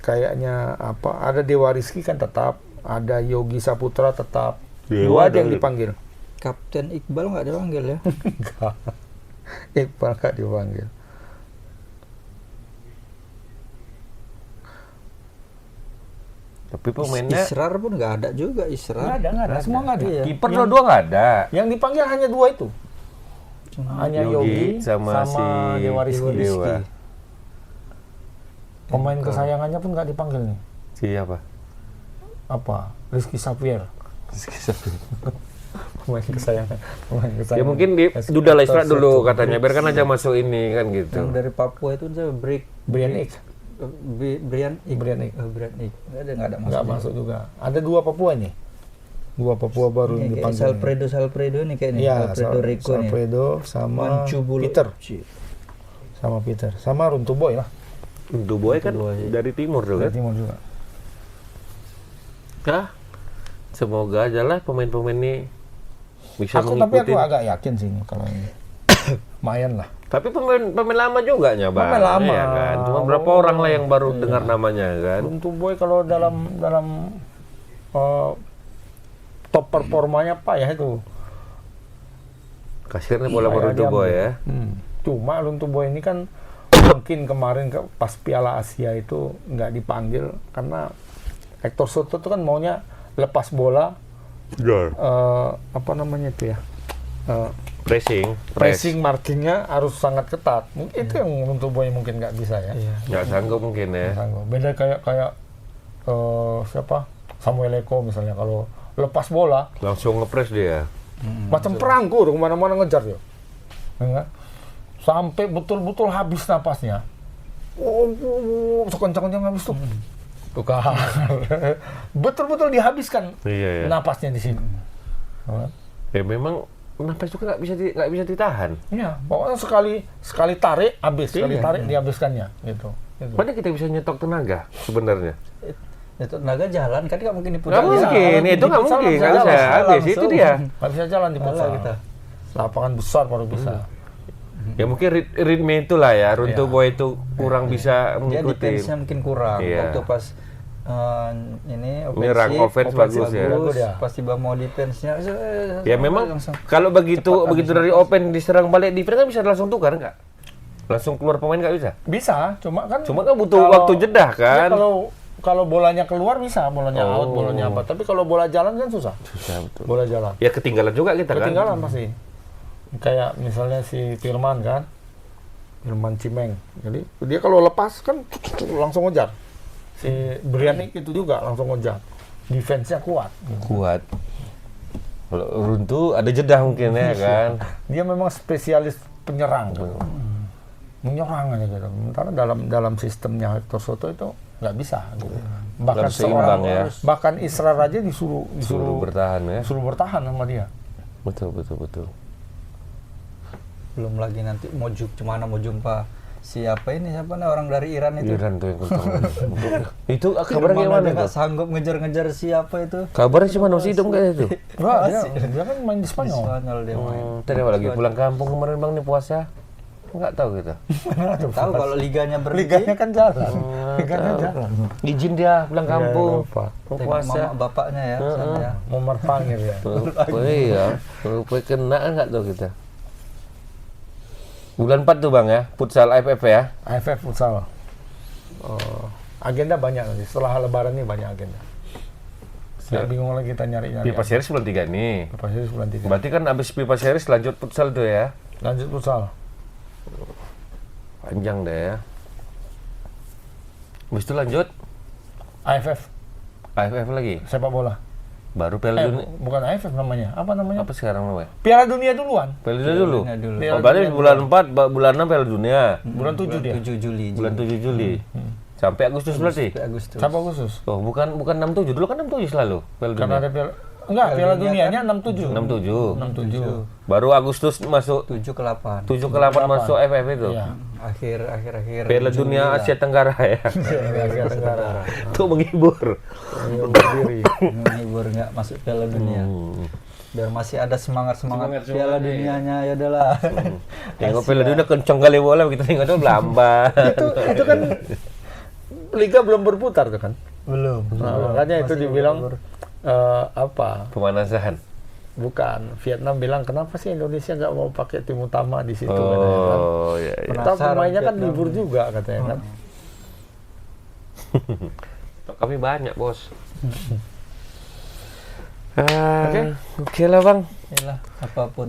kayaknya apa? Ada Dewa Rizky kan tetap, ada Yogi Saputra tetap. Dua aja yang dipanggil. Kapten Iqbal nggak dipanggil ya? Enggak. Iqbal nggak dipanggil. Tapi pemainnya Israr pun nggak ada juga, Israr. Nggak ada. Semua nggak ada. Iya. kiper dua-dua nggak ada. Yang dipanggil hanya dua itu. Hanya Yogi sama si Dewa Rizky. Dewa. Pemain kesayangannya pun nggak dipanggil nih. Siapa? Apa? Rizky Xavier. Pemain kesayangan. Ya mungkin udah lah istirahat dulu katanya. Biarkan aja masuk ini kan gitu. Yang dari Papua itu saya Brian Ick. Brian Ick. Nggak ada Nggak masuk juga. Ada dua Papua nih. Dua Papua baru yang dipanggil. Salpredo ini kayaknya. Iya, Salpredo Rico nih. Salpredo sama Peter. Sama Peter. Sama Runtu Boy lah. Runtu Boy kan dari timur tuh kan. Dari timur juga. Ya, semoga aja lah pemain-pemain ini bisa Tapi mengikuti. aku agak yakin sih kalau ini. Lumayan lah. Tapi pemain lama juga Bang. Pemain lama. Ya kan? Cuma berapa orang lah yang baru dengar namanya kan. Runtu Boy kalau dalam top performanya Pak ya itu. Kasirnya bola Runtu Boy ya. Cuma Runtu Boy ini kan mungkin kemarin pas Piala Asia itu nggak dipanggil karena Hector Soto itu kan maunya lepas bola, apa namanya itu ya, pressing markingnya harus sangat ketat. Mungkin itu yang Runtu Boy mungkin nggak bisa ya. Nggak sanggup mungkin ya. Beda kayak siapa, Samuel Eko misalnya, kalau lepas bola Langsung ngepres dia. macam perangku kemana-mana ngejar ya. Enggak? Sampai betul-betul habis napasnya. Sekencang-kencang habis tuh. Tuh kan. Betul-betul dihabiskan Iya. napasnya di sini. Ya memang napas juga nggak bisa ditahan. Iya, pokoknya sekali tarik habis, sekali tarik dihabiskannya gitu. Mana kita bisa nyetok tenaga sebenarnya? itu tenaga jalan kan nggak mungkin Nggak diputar. mungkin, itu nggak futsal mungkin, nggak nggak bisa bisa. jalan, Habis itu langsung. dia. Nggak bisa jalan di futsal kita. Lapangan besar baru bisa. Ya mungkin ritme itulah ya, Runtuh Boy itu kurang bisa Dia mengikuti. defense-nya mungkin kurang. Iya. Waktu pas ini Nyerang offense bagus ya. Pas tiba mau defense-nya Ya memang langsung. kalau begitu dari open diserang balik defense kan bisa langsung tukar nggak? Langsung keluar pemain nggak bisa? Bisa, cuma kan butuh waktu jeda ya, kan? kalau bolanya keluar bisa, bolanya out, bolanya apa. Tapi kalau bola jalan kan susah. Susah betul. Bola jalan. Ya ketinggalan juga kita kan? Ketinggalan pasti. Kayak misalnya si Firman kan, Firman Cimeng. Jadi dia kalau lepas kan langsung ngejar. Si Brianik itu juga langsung ngejar. Defense-nya kuat. Kuat. Kalau Runtuh ada jeda mungkin ya kan? Dia memang spesialis penyerang. Gitu. Menyerang aja gitu. Sementara dalam sistemnya Hector Soto itu nggak bisa. Gitu. Bahkan Harus seimbang ya. bahkan Israr aja disuruh bertahan ya. disuruh bertahan sama dia. Betul. Belum lagi nanti mau jumpa siapa nih orang dari Iran itu. Iran tuh yang kencang. Itu kabarnya Mana gimana dia nggak tuh? sanggup ngejar-ngejar siapa itu. Kabarnya cuma masih hidup kayak itu. Wah, dia kan main di Di Spanyol. Spanyol dia main. Tadi apa lagi pulang kampung kemarin bang nih puasa? Nggak tahu kita. Tahu kalau liganya berhenti. Liganya kan jalan. Liganya jalan. Izin dia pulang kampung. lupa. Mau Tengok puasa. mama bapaknya ya. sana ya. Mau merpangir ya. Iya. Rupanya kena kan nggak tahu kita. Bulan 4 tuh bang ya, futsal AFF ya. AFF futsal. Agenda banyak nanti. Setelah Lebaran nih banyak agenda. Saya bingung lagi kita nyari. Pipa Series bulan 3 nih. Pipa Series bulan 3. Berarti kan abis Pipa Series lanjut futsal tuh ya. Lanjut futsal. Panjang deh ya. Habis itu lanjut AFF AFF lagi. sepak bola. Baru Piala Dunia. Bukan AFF namanya. Apa namanya? Apa sekarang namanya? Piala Dunia duluan. Piala Dunia dulu. Dunia dulu. Oh, berarti bulan 4, bulan 6 Piala Dunia. Bulan 7 dia. 7 Juli. Bulan 7 Juli. Sampai Agustus berarti? Sampai Agustus. Sampai Agustus. Oh, bukan 67. Dulu kan 67 selalu Piala Karena Dunia. ada Piala Dunianya 67. 67. 67. Baru Agustus masuk 7 ke 8. 7 ke 8 masuk AFF itu. Iya. Akhir Piala Dunia Asia Tenggara ya. Asia Tenggara. Itu menghibur. Ayo berdiri. menghibur nggak masuk Piala Dunia. Biar masih ada semangat Piala Dunianya ya udahlah. Tengok Piala Dunia kencang kali bola kita tengok tuh lambat. Itu kan liga belum berputar tuh kan. Belum. Nah, makanya itu dibilang apa? Pemanasan. Bukan. Vietnam bilang kenapa sih Indonesia nggak mau pakai tim utama di situ katanya kan. Oh iya. Kita Penasaran pemainnya kan Vietnam. libur juga katanya kan. Kami banyak bos. Oke lah bang. Yalah, apapun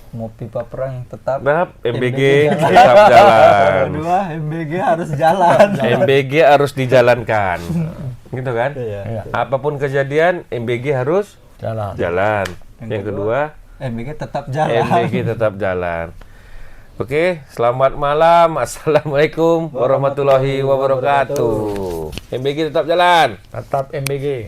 mau pipa perang tetap Nah, MBG tetap jalan. Kedua, MBG harus jalan. MBG harus dijalankan. Gitu kan? Iya. Apapun kejadian, MBG harus Jalan. jalan. Yang kedua, MBG tetap jalan. MBG tetap jalan. Oke, selamat malam. Assalamualaikum warahmatullahi wabarakatuh. MBG tetap jalan. Tetap MBG.